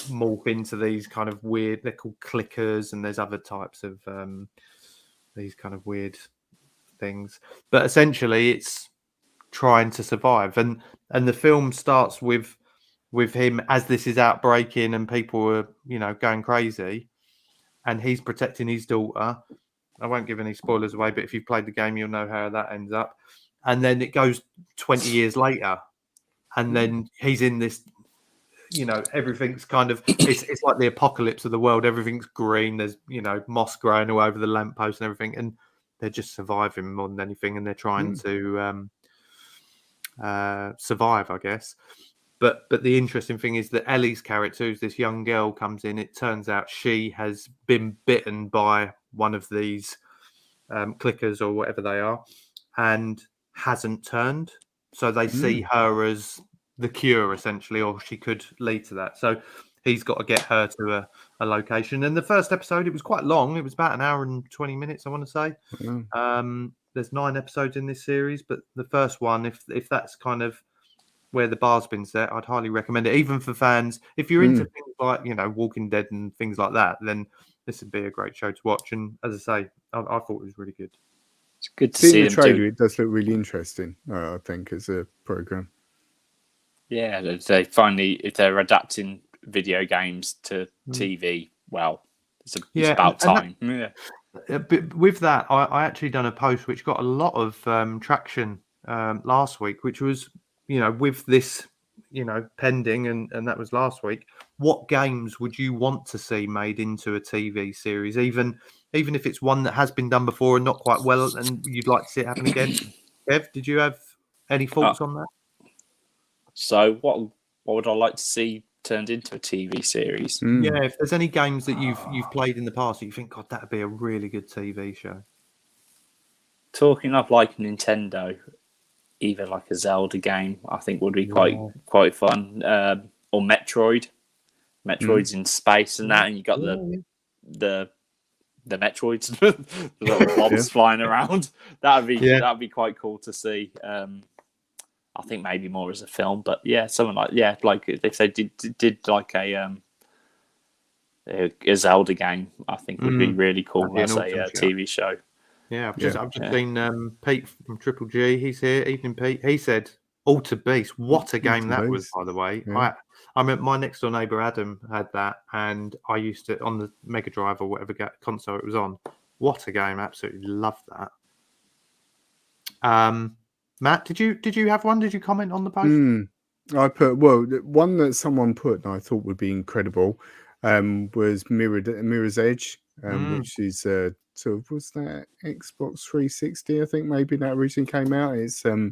morph into these kind of weird, they're called clickers, and there's other types of these kind of weird things, but essentially it's trying to survive. And the film starts with him as this is outbreaking and people are going crazy, and he's protecting his daughter. I won't give any spoilers away, but if you've played the game you'll know how that ends up. And then it goes 20 years later, and then he's in this, everything's kind of, it's like the apocalypse of the world. Everything's green. There's, moss growing all over the lamppost and everything. And they're just surviving more than anything. And they're trying to survive, I guess. But the interesting thing is that Ellie's character, who's this young girl, comes in. It turns out she has been bitten by one of these clickers or whatever they are, and hasn't turned. so they see her as the cure essentially, or she could lead to that. So he's got to get her to a location. And the first episode, it was quite long. It was about an hour and 20 minutes, I want to say. There's 9 episodes in this series, but the first one, if that's kind of where the bar's been set, I'd highly recommend it, even for fans. If you're into things like, Walking Dead and things like that, then this would be a great show to watch. And as I say, I thought it was really good. It's good to See see the them trailer. do. It does look really interesting. I think as a program. Yeah, they finally, if they're adapting video games to TV, well, it's about time. But with that, I actually done a post which got a lot of traction last week, which was, with this, pending, and that was last week. What games would you want to see made into a TV series, even if it's one that has been done before and not quite well, and you'd like to see it happen again? Kev, did you have any thoughts on that? So what would I like to see turned into a TV series? Yeah, if there's any games that you've played in the past that you think, God, that'd be a really good TV show. Talking of like Nintendo, either like a Zelda game, I think would be quite fun, or Metroid's in space and that, and you got the Metroids, the little blobs flying around. That'd be quite cool to see. I think maybe more as a film, but something like if they did like a Zelda game, I think would be really cool as a TV show. Yeah, I've just seen Pete from Triple G. He's here. Evening, Pete. He said Alter Beast. What a game that was, by the way. Yeah. I mean, my next door neighbour Adam had that, and I used to on the Mega Drive or whatever console it was on. What a game! Absolutely loved that. Matt, did you have one? Did you comment on the post? I put one that someone put and I thought would be incredible was Mirror's Edge, which is sort of, was that Xbox 360? I think maybe that originally came out. It's a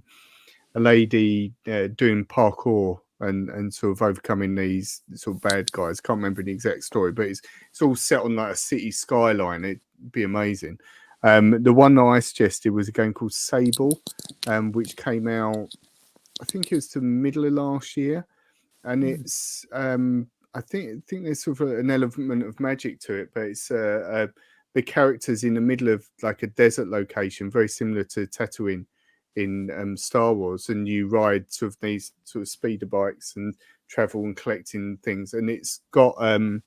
lady doing parkour and sort of overcoming these sort of bad guys. Can't remember the exact story, but it's all set on like a city skyline. It'd be amazing. The one that I suggested was a game called Sable, which came out, I think it was the middle of last year, and it's I think there's sort of an element of magic to it, but it's the characters in the middle of like a desert location, very similar to Tatooine in Star Wars, and you ride sort of these sort of speeder bikes and travel and collecting things, and it's got a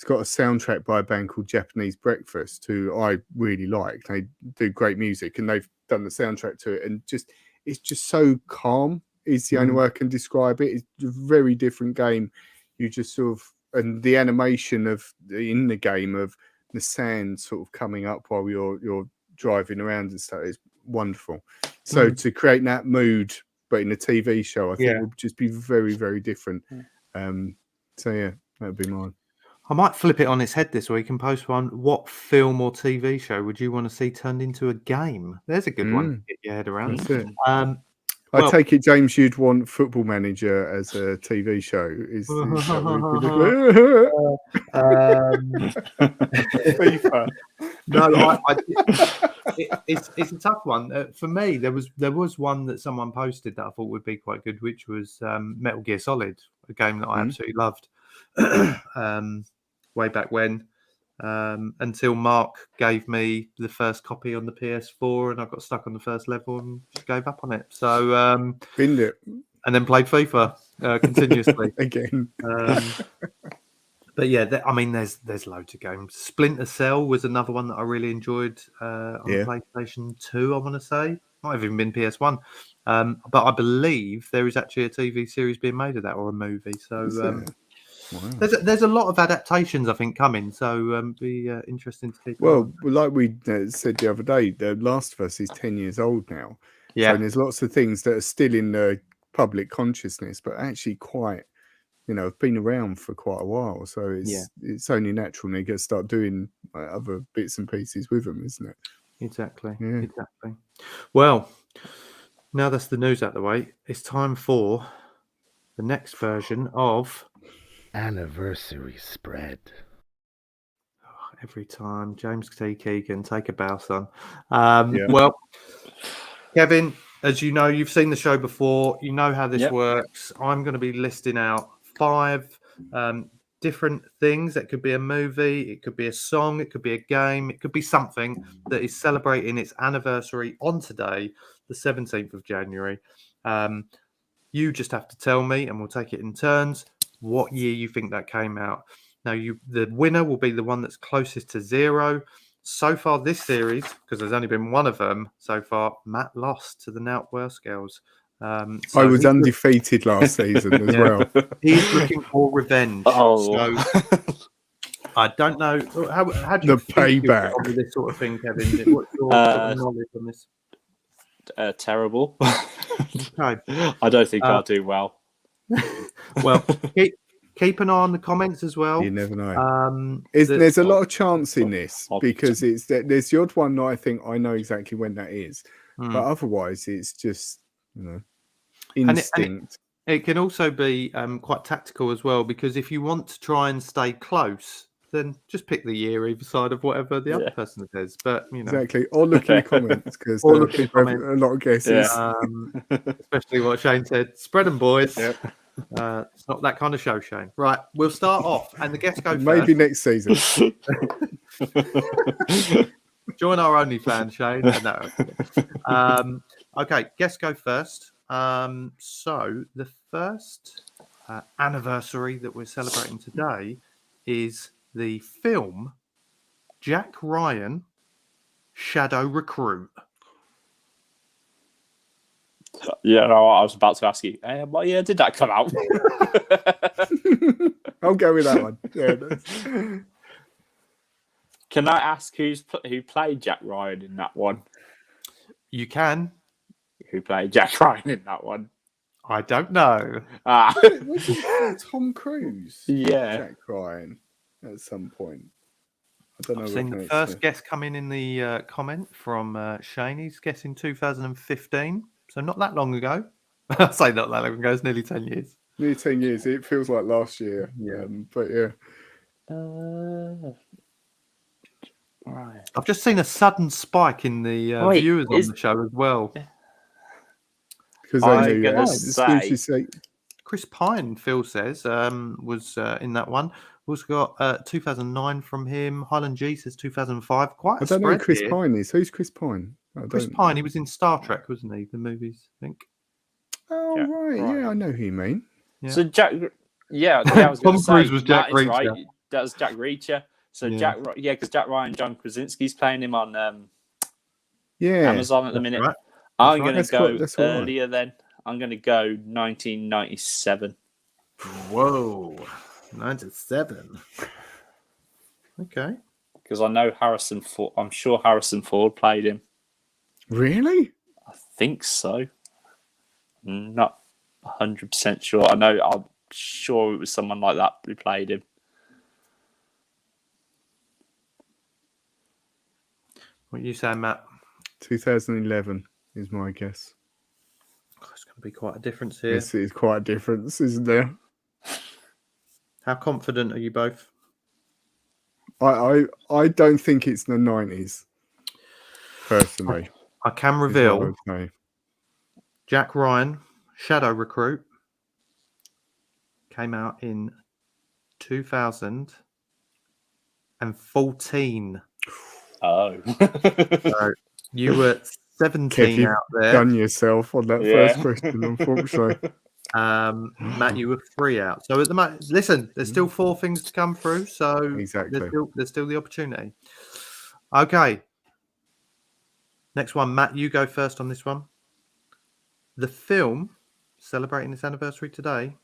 soundtrack by a band called Japanese Breakfast, who I really like. They do great music, and they've done the soundtrack to it, and it's just so calm. Is the only way I can describe it. It's a very different game. You just sort of, and the animation in the game of the sand sort of coming up while you're driving around and stuff is wonderful. So to create that mood, but in a TV show, I think would just be very, very different. So yeah, that would be mine. I might flip it on its head this week and post one. What film or TV show would you want to see turned into a game? There's a good one to get your head around. That's it. I take it, James, you'd want Football Manager as a TV show. Is FIFA? No, it's a tough one. For me, there was one that someone posted that I thought would be quite good, which was Metal Gear Solid, a game that I absolutely loved way back when. Until Mark gave me the first copy on the PS4, and I got stuck on the first level and just gave up on it. So binned it, and then played FIFA continuously again. But yeah, I mean, there's loads of games. Splinter Cell was another one that I really enjoyed on PlayStation 2. I want to say, might have even been PS1, but I believe there is actually a TV series being made of that, or a movie. So. Wow. There's a lot of adaptations, I think, coming, so be interesting to keep. Well, like we said the other day, The Last of Us is 10 years old now. Yeah, so there's lots of things that are still in the public consciousness, but actually quite, have been around for quite a while. So it's only natural they get to start doing other bits and pieces with them, isn't it? Exactly. Well, now that's the news out the way, it's time for the next version of Anniversary Spread. Every time, James T. Keegan, take a bow, son. Well, Kevin, as you know, you've seen the show before. You know how this Yep. works. I'm going to be listing out 5 different things. That could be a movie, it could be a song, it could be a game, it could be something that is celebrating its anniversary on today, the 17th of January. You just have to tell me, and we'll take it in turns, what year you think that came out. Now, the winner will be the one that's closest to 0. So far this series, because there's only been one of them so far, Matt lost to the Now Worse Girls. I was undefeated last season as Yeah. well. He's looking for revenge. Oh. So I don't know how do you The think you'll get payback. on with this sort of thing, Kevin? What's your sort of knowledge on this? Terrible. Okay. I don't think I'll do well. Well, keep an eye on the comments as well. You never know. There's a lot of chance in this because there's the odd one that I think I know exactly when that is, but otherwise it's just instinct. It can also be quite tactical as well, because if you want to try and stay close, then just pick the year either side of whatever the other person says. But exactly, or look in the comments because a lot of guesses. Especially what Shane said. Spread them, boys. Yep. It's not that kind of show, Shane. Right, we'll start off, and the guests go Maybe first. next season. Join our OnlyFans, Shane. No. Okay, guests go first. So the first anniversary that we're celebrating today is the film Jack Ryan, Shadow Recruit. Yeah, no, I was about to ask you, what year did that come out? I'll go with that one. Yeah, Can I ask who played Jack Ryan in that one? You can. Who played Jack Ryan in that one? I don't know. Wasn't Tom Cruise? Yeah. Jack Ryan at some point. I don't know. I've seen the first guess come in the comment from Shane. He's guessing 2015, so not that long ago. I say not that long ago. It's nearly 10 years. Nearly 10 years. It feels like last year. Yeah. But yeah. Right. I've just seen a sudden spike in the viewers on the show as well. Because I'm going to say... Chris Pine, Phil says, was in that one. We've also got 2009 from him. Highland G says 2005. Quite a I don't know who Chris here. Pine is. Who's Chris Pine? Chris Pine, he was in Star Trek, wasn't he? The movies, I think. Oh, Jack right. Ryan. Yeah, I know who you mean. Yeah. So Jack... Yeah, I was Tom Cruise was Jack Reacher. Right. That was Jack Reacher. So because Jack Ryan, John Krasinski's playing him on Amazon at the minute. Right. I'm going to go earlier then. I'm going to go 1997. Whoa, 97. Okay. Because I know Harrison Ford. I'm sure Harrison Ford played him. Really? I think so. Not 100% sure. I'm sure it was someone like that who played him. What are you saying, Matt? 2011 is my guess. It's going to be quite a difference here. This is quite a difference, isn't there? How confident are you both? I don't think it's the 90s, personally. I can reveal Jack Ryan, Shadow Recruit, came out in 2014. Oh. So you were 17 Kev, out there. Done yourself on that first question, unfortunately. Matt, you were 3 out. So at the moment, listen, there's still 4 things to come through. So exactly, there's still the opportunity. Okay. Next one, Matt, you go first on this one. The film celebrating its anniversary today,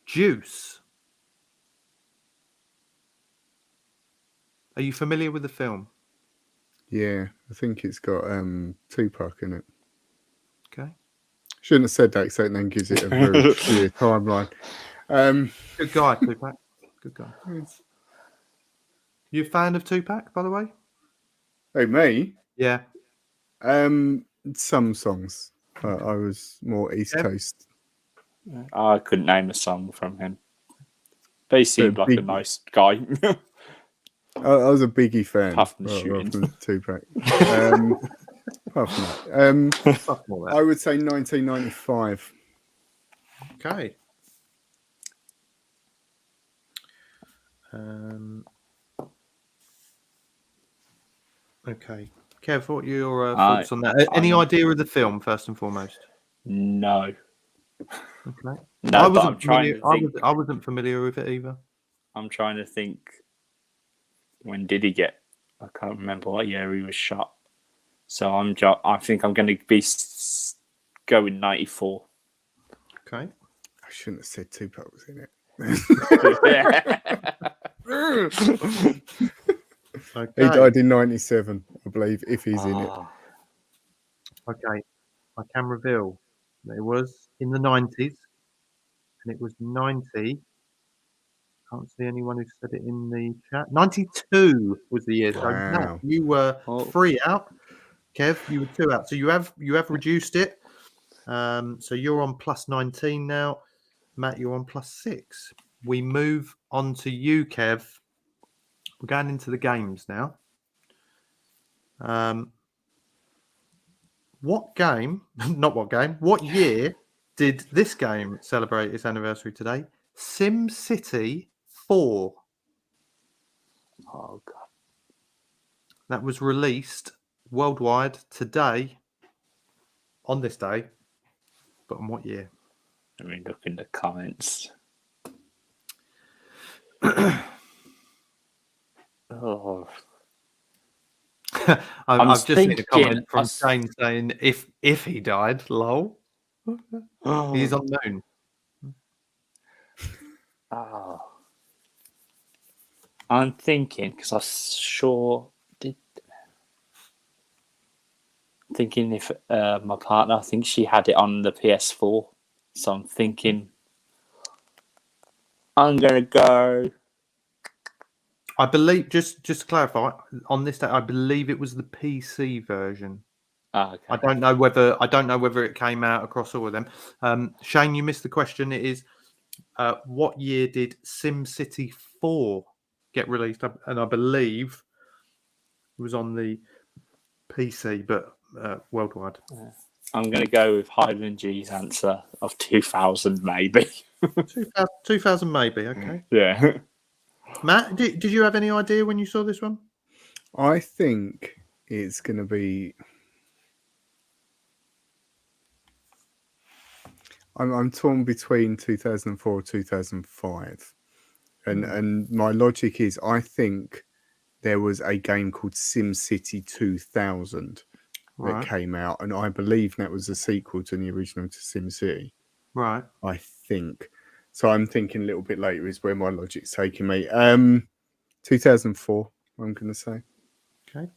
Juice. Are you familiar with the film? Yeah, I think it's got Tupac in it. Okay. Shouldn't have said that, because that then gives it a very clear timeline. Good guy, Tupac. Good guy. You a fan of Tupac, by the way? Hey, me? Yeah. Some songs. I was more East Coast. I couldn't name a song from him. But he seemed like a nice guy. I was a Biggie fan Apart from rather shooting. than Tupac. Apart from that, Fuck all I that. would say 1995. Okay. Okay. Kev, what are your thoughts on that? Any idea of the film, first and foremost? No. Okay. No, I but wasn't I'm trying familiar. to think. I wasn't familiar with it either. I'm trying to think. When did he get? I can't remember what year he was shot. So I think I'm going to be going 94. Okay. I shouldn't have said Tupac was in it. Okay. He died in 97, I believe, if he's in it. Okay. I can reveal that it was in the 90s, and it was 90. Can't see anyone who said it in the chat. 92 was the year. So Matt, Wow. you were Oh. 3 out. Kev, you were 2 out. So you have reduced it. So you're on plus 19 now. Matt, you're on plus 6. We move on to you, Kev. We're going into the games now. What game? Not what game. What year did this game celebrate its anniversary today? SimCity 4. Oh, God. That was released worldwide today, on this day, but on what year? Let me look in the comments. Oh, I've just seen a comment from thinking- Shane saying if he died, lol. He's on the moon. Oh. I'm thinking because I sure did. Thinking if my partner, I think she had it on the PS4, so I'm thinking I'm gonna go. I believe just to clarify on this day, I believe it was the PC version. Oh, okay. I don't know whether it came out across all of them. Shane, you missed the question. It is what year did SimCity 4 get released? And I believe it was on the PC, but worldwide. I'm gonna go with Highland G's answer of 2000, maybe. 2000 maybe. Okay. Yeah. Matt, did you have any idea when you saw this one? I think it's going to be... I'm torn between 2004 and 2005. And my logic is I think there was a game called SimCity 2000 that came out, and I believe that was a sequel to the original to SimCity. Right. I think. So I'm thinking a little bit later is where my logic's taking me. 2004, I'm going to say. Okay.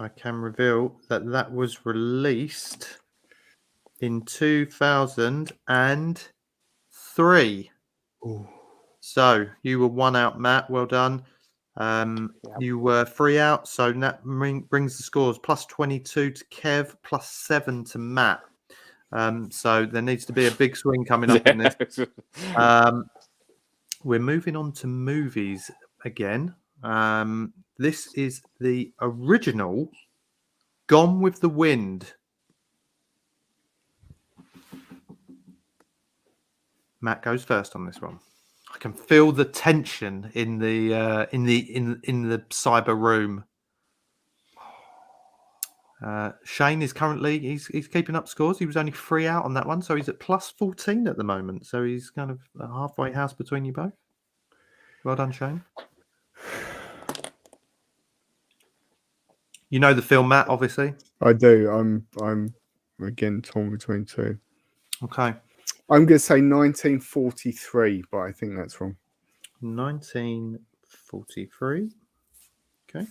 I can reveal that was released in 2003. Ooh. So you were 1 out, Matt. Well done. You were 3 out, so that brings the scores plus 22 to Kev, plus 7 to Matt. So there needs to be a big swing coming up in this. We're moving on to movies again. This is the original Gone with the Wind. Matt goes first on this one. I can feel the tension in the cyber room. Shane is currently he's keeping up scores. He was only 3 out on that one, so he's at plus 14 at the moment. So he's kind of a halfway house between you both. Well done, Shane. You know the film, Matt, obviously. I do. I'm again torn between two. Okay. I'm going to say 1943, but I think that's wrong. 1943. Okay.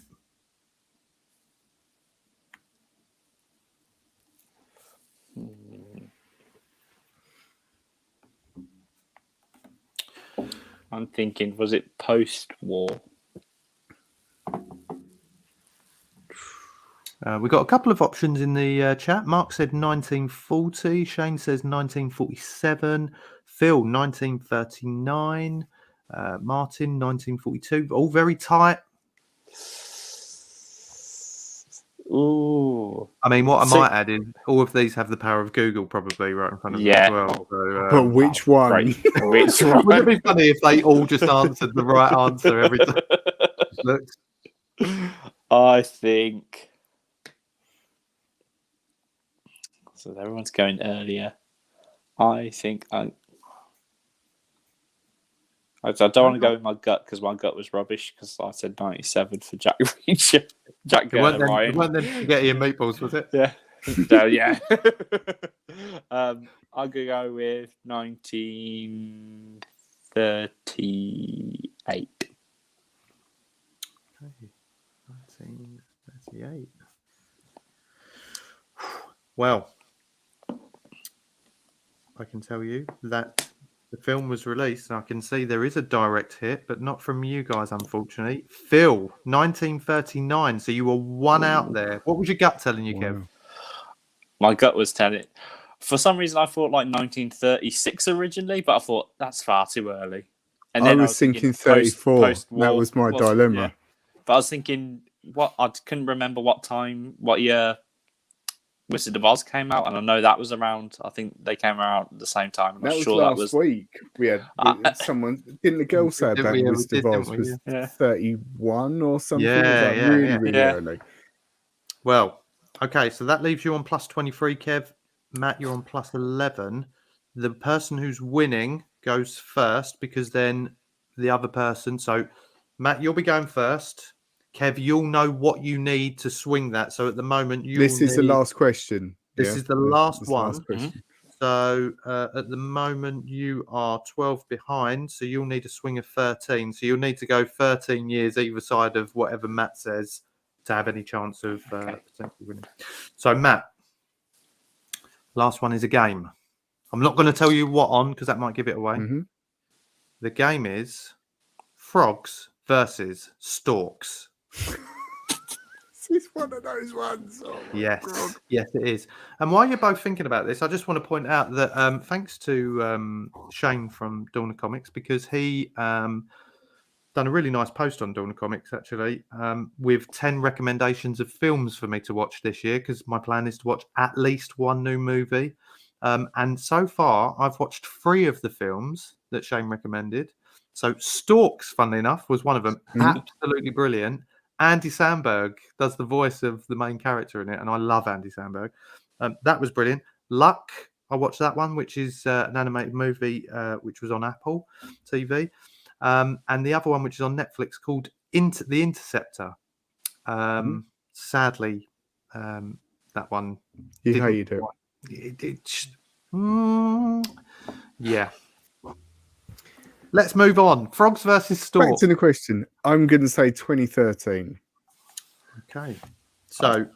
I'm thinking, was it post-war? We've got a couple of options in the chat. Mark said 1940. Shane says 1947. Phil, 1939. Martin, 1942. All very tight. Ooh. I mean, what I So- might add is all of these have the power of Google probably right in front of Yeah. them as well. So, But which one? Right. Which one? wouldn't it be funny if they all just answered the right answer every time? Look, I think. So everyone's going earlier. I think I don't want to go with my gut because my gut was rubbish because I said 97 for Jack Reacher. Jack it weren't Ryan. them spaghetti and meatballs, was it? Yeah. So, yeah. I'm going to go with 1938. Okay. 1938. Well, I can tell you that the film was released, and I can see there is a direct hit, but not from you guys, unfortunately. Phil, 1939. So you were one out there. What was your gut telling you, Kev? Wow. My gut was telling. For some reason, I thought like 1936 originally, but I thought that's far too early. And I then was thinking 34. post-war That was my dilemma. Yeah. But I was thinking, I couldn't remember what year Wizard of Oz came out, and I know that was around. I think they came out at the same time. I'm That was sure last week. We had someone. Didn't the girl say Did about we? Wizard of Oz Didn't we? was Yeah. 31 or something? Yeah, it was like yeah, really, yeah. really Yeah. early. Well, okay, so that leaves you on plus 23, Kev. Matt, you're on plus 11. The person who's winning goes first because then the other person. So, Matt, you'll be going first. Kev, you'll know what you need to swing that. So at the moment, This is the last question. This yeah? is the last This one. last question. So at the moment, you are 12 behind. So you'll need a swing of 13. So you'll need to go 13 years either side of whatever Matt says to have any chance of potentially winning. So, Matt, last one is a game. I'm not going to tell you what on because that might give it away. Mm-hmm. The game is frogs versus storks. This is one of those ones. Oh my Yes, God. yes, it is. And while you're both thinking about this, I just want to point out that thanks to Shane from Dawn of Comics, because he done a really nice post on Dawn of Comics, actually, with 10 recommendations of films for me to watch this year, because my plan is to watch at least one new movie. And so far, I've watched 3 of the films that Shane recommended. So Storks, funnily enough, was one of them. Absolutely brilliant. Andy Samberg does the voice of the main character in it, and I love Andy Samberg. That was brilliant. Luck, I watched that one, which is an animated movie which was on Apple TV. And the other one, which is on Netflix, called The Interceptor. Sadly, that one... You hated it. Yeah. Let's move on. Frogs versus Back storks. to the question. I'm going to say 2013. Okay. So,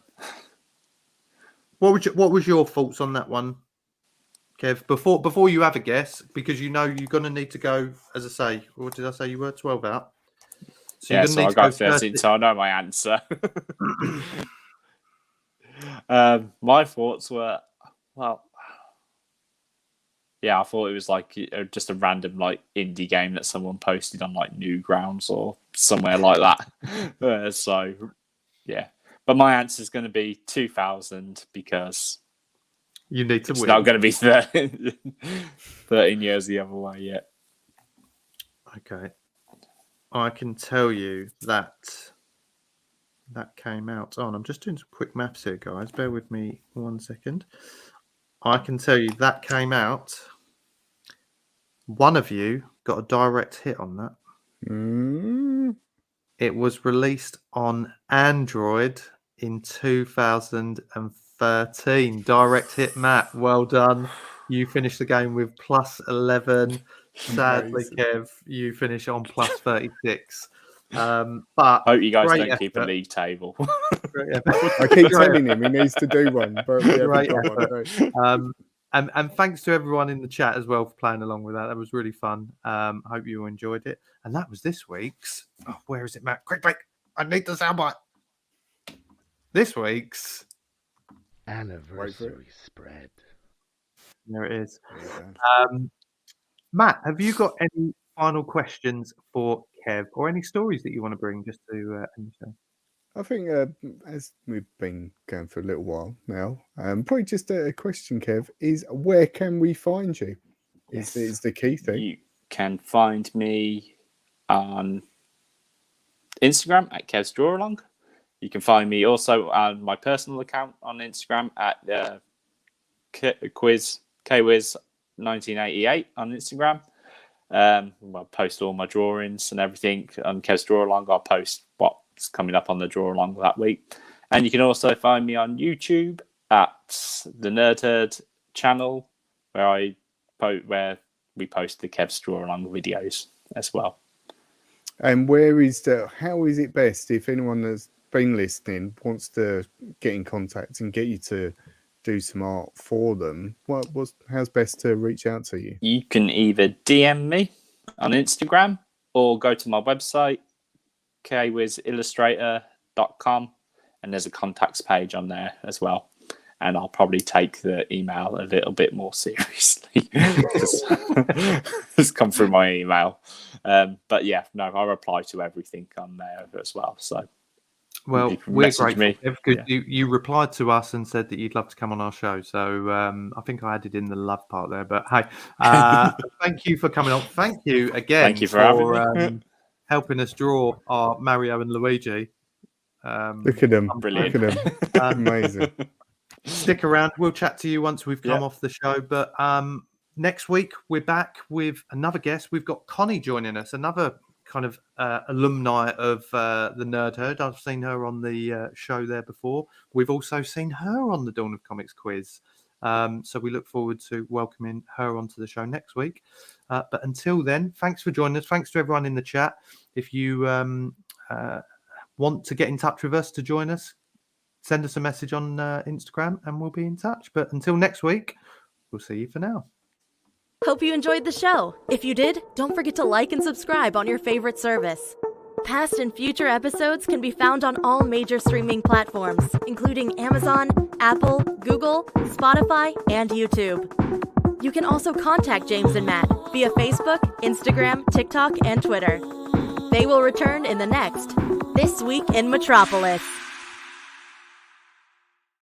what was your thoughts on that one, Kev? Before you have a guess, because you know you're going to need to go. As I say, what did I say? You were 12 out. So Yeah, so I got 13, so I know my answer. My thoughts were, well, yeah, I thought it was like just a random like indie game that someone posted on like Newgrounds or somewhere like that. So, yeah. But my answer is going to be 2000 because you need to it's win. not going to be 13 years the other way yet. Okay. I can tell you that came out on. I'm just doing some quick maths here, guys. Bear with me 1 second. I can tell you that came out. One of you got a direct hit on that. It was released on Android in 2013. Direct hit, Matt. Well done. You finished the game with plus 11. Sadly, Kev, you finish on plus 36. But I hope you guys don't effort. keep a league table. I keep telling him he needs to do one, but we haven't got one. And thanks to everyone in the chat as well for playing along with that. That was really fun. Hope you enjoyed it. And that was this week's. Oh, where is it, Matt? Quick. I need the soundbite. This week's anniversary spread. There it is. Matt, have you got any final questions for Kev, or any stories that you want to bring just to end the show? I think as we've been going for a little while now, probably just a question, Kev, is where can we find you? Is the key thing. You can find me on Instagram at Kev's Draw Along. You can find me also on my personal account on Instagram at KWIZ 1988 on Instagram. I'll post all my drawings and everything on Kev's Draw Along. I'll post what's coming up on the Draw Along that week. And you can also find me on YouTube at the Nerd Herd channel, where we post the Kev's Draw Along videos as well. And how is it best if anyone that's been listening wants to get in contact and get you to do some art for them? How's best to reach out to you? You can either DM me on Instagram or go to my website, KWIZillustrator.com, and there's a contacts page on there as well. And I'll probably take the email a little bit more seriously because it's come through my email. But yeah, no, I reply to everything on there as well. So, well, we're grateful because Yeah. you replied to us and said that you'd love to come on our show. So I think I added in the love part there. But hey, thank you for coming on. Thank you again. Thank you for having me. Helping us draw our Mario and Luigi. Look at them. Brilliant. Look at them. Amazing. Stick around. We'll chat to you once we've come off the show. But next week, we're back with another guest. We've got Connie joining us, another kind of alumni of the Nerd Herd. I've seen her on the show there before. We've also seen her on the Dawn of Comics quiz. So we look forward to welcoming her onto the show next week. But until then, thanks for joining us. Thanks to everyone in the chat. If you want to get in touch with us to join us, send us a message on Instagram and we'll be in touch. But until next week, we'll see you for now. Hope you enjoyed the show. If you did, don't forget to like and subscribe on your favorite service. Past and future episodes can be found on all major streaming platforms, including Amazon, Apple, Google, Spotify, and YouTube. You can also contact James and Matt via Facebook, Instagram, TikTok, and Twitter. They will return in the next This Week in Metropolis.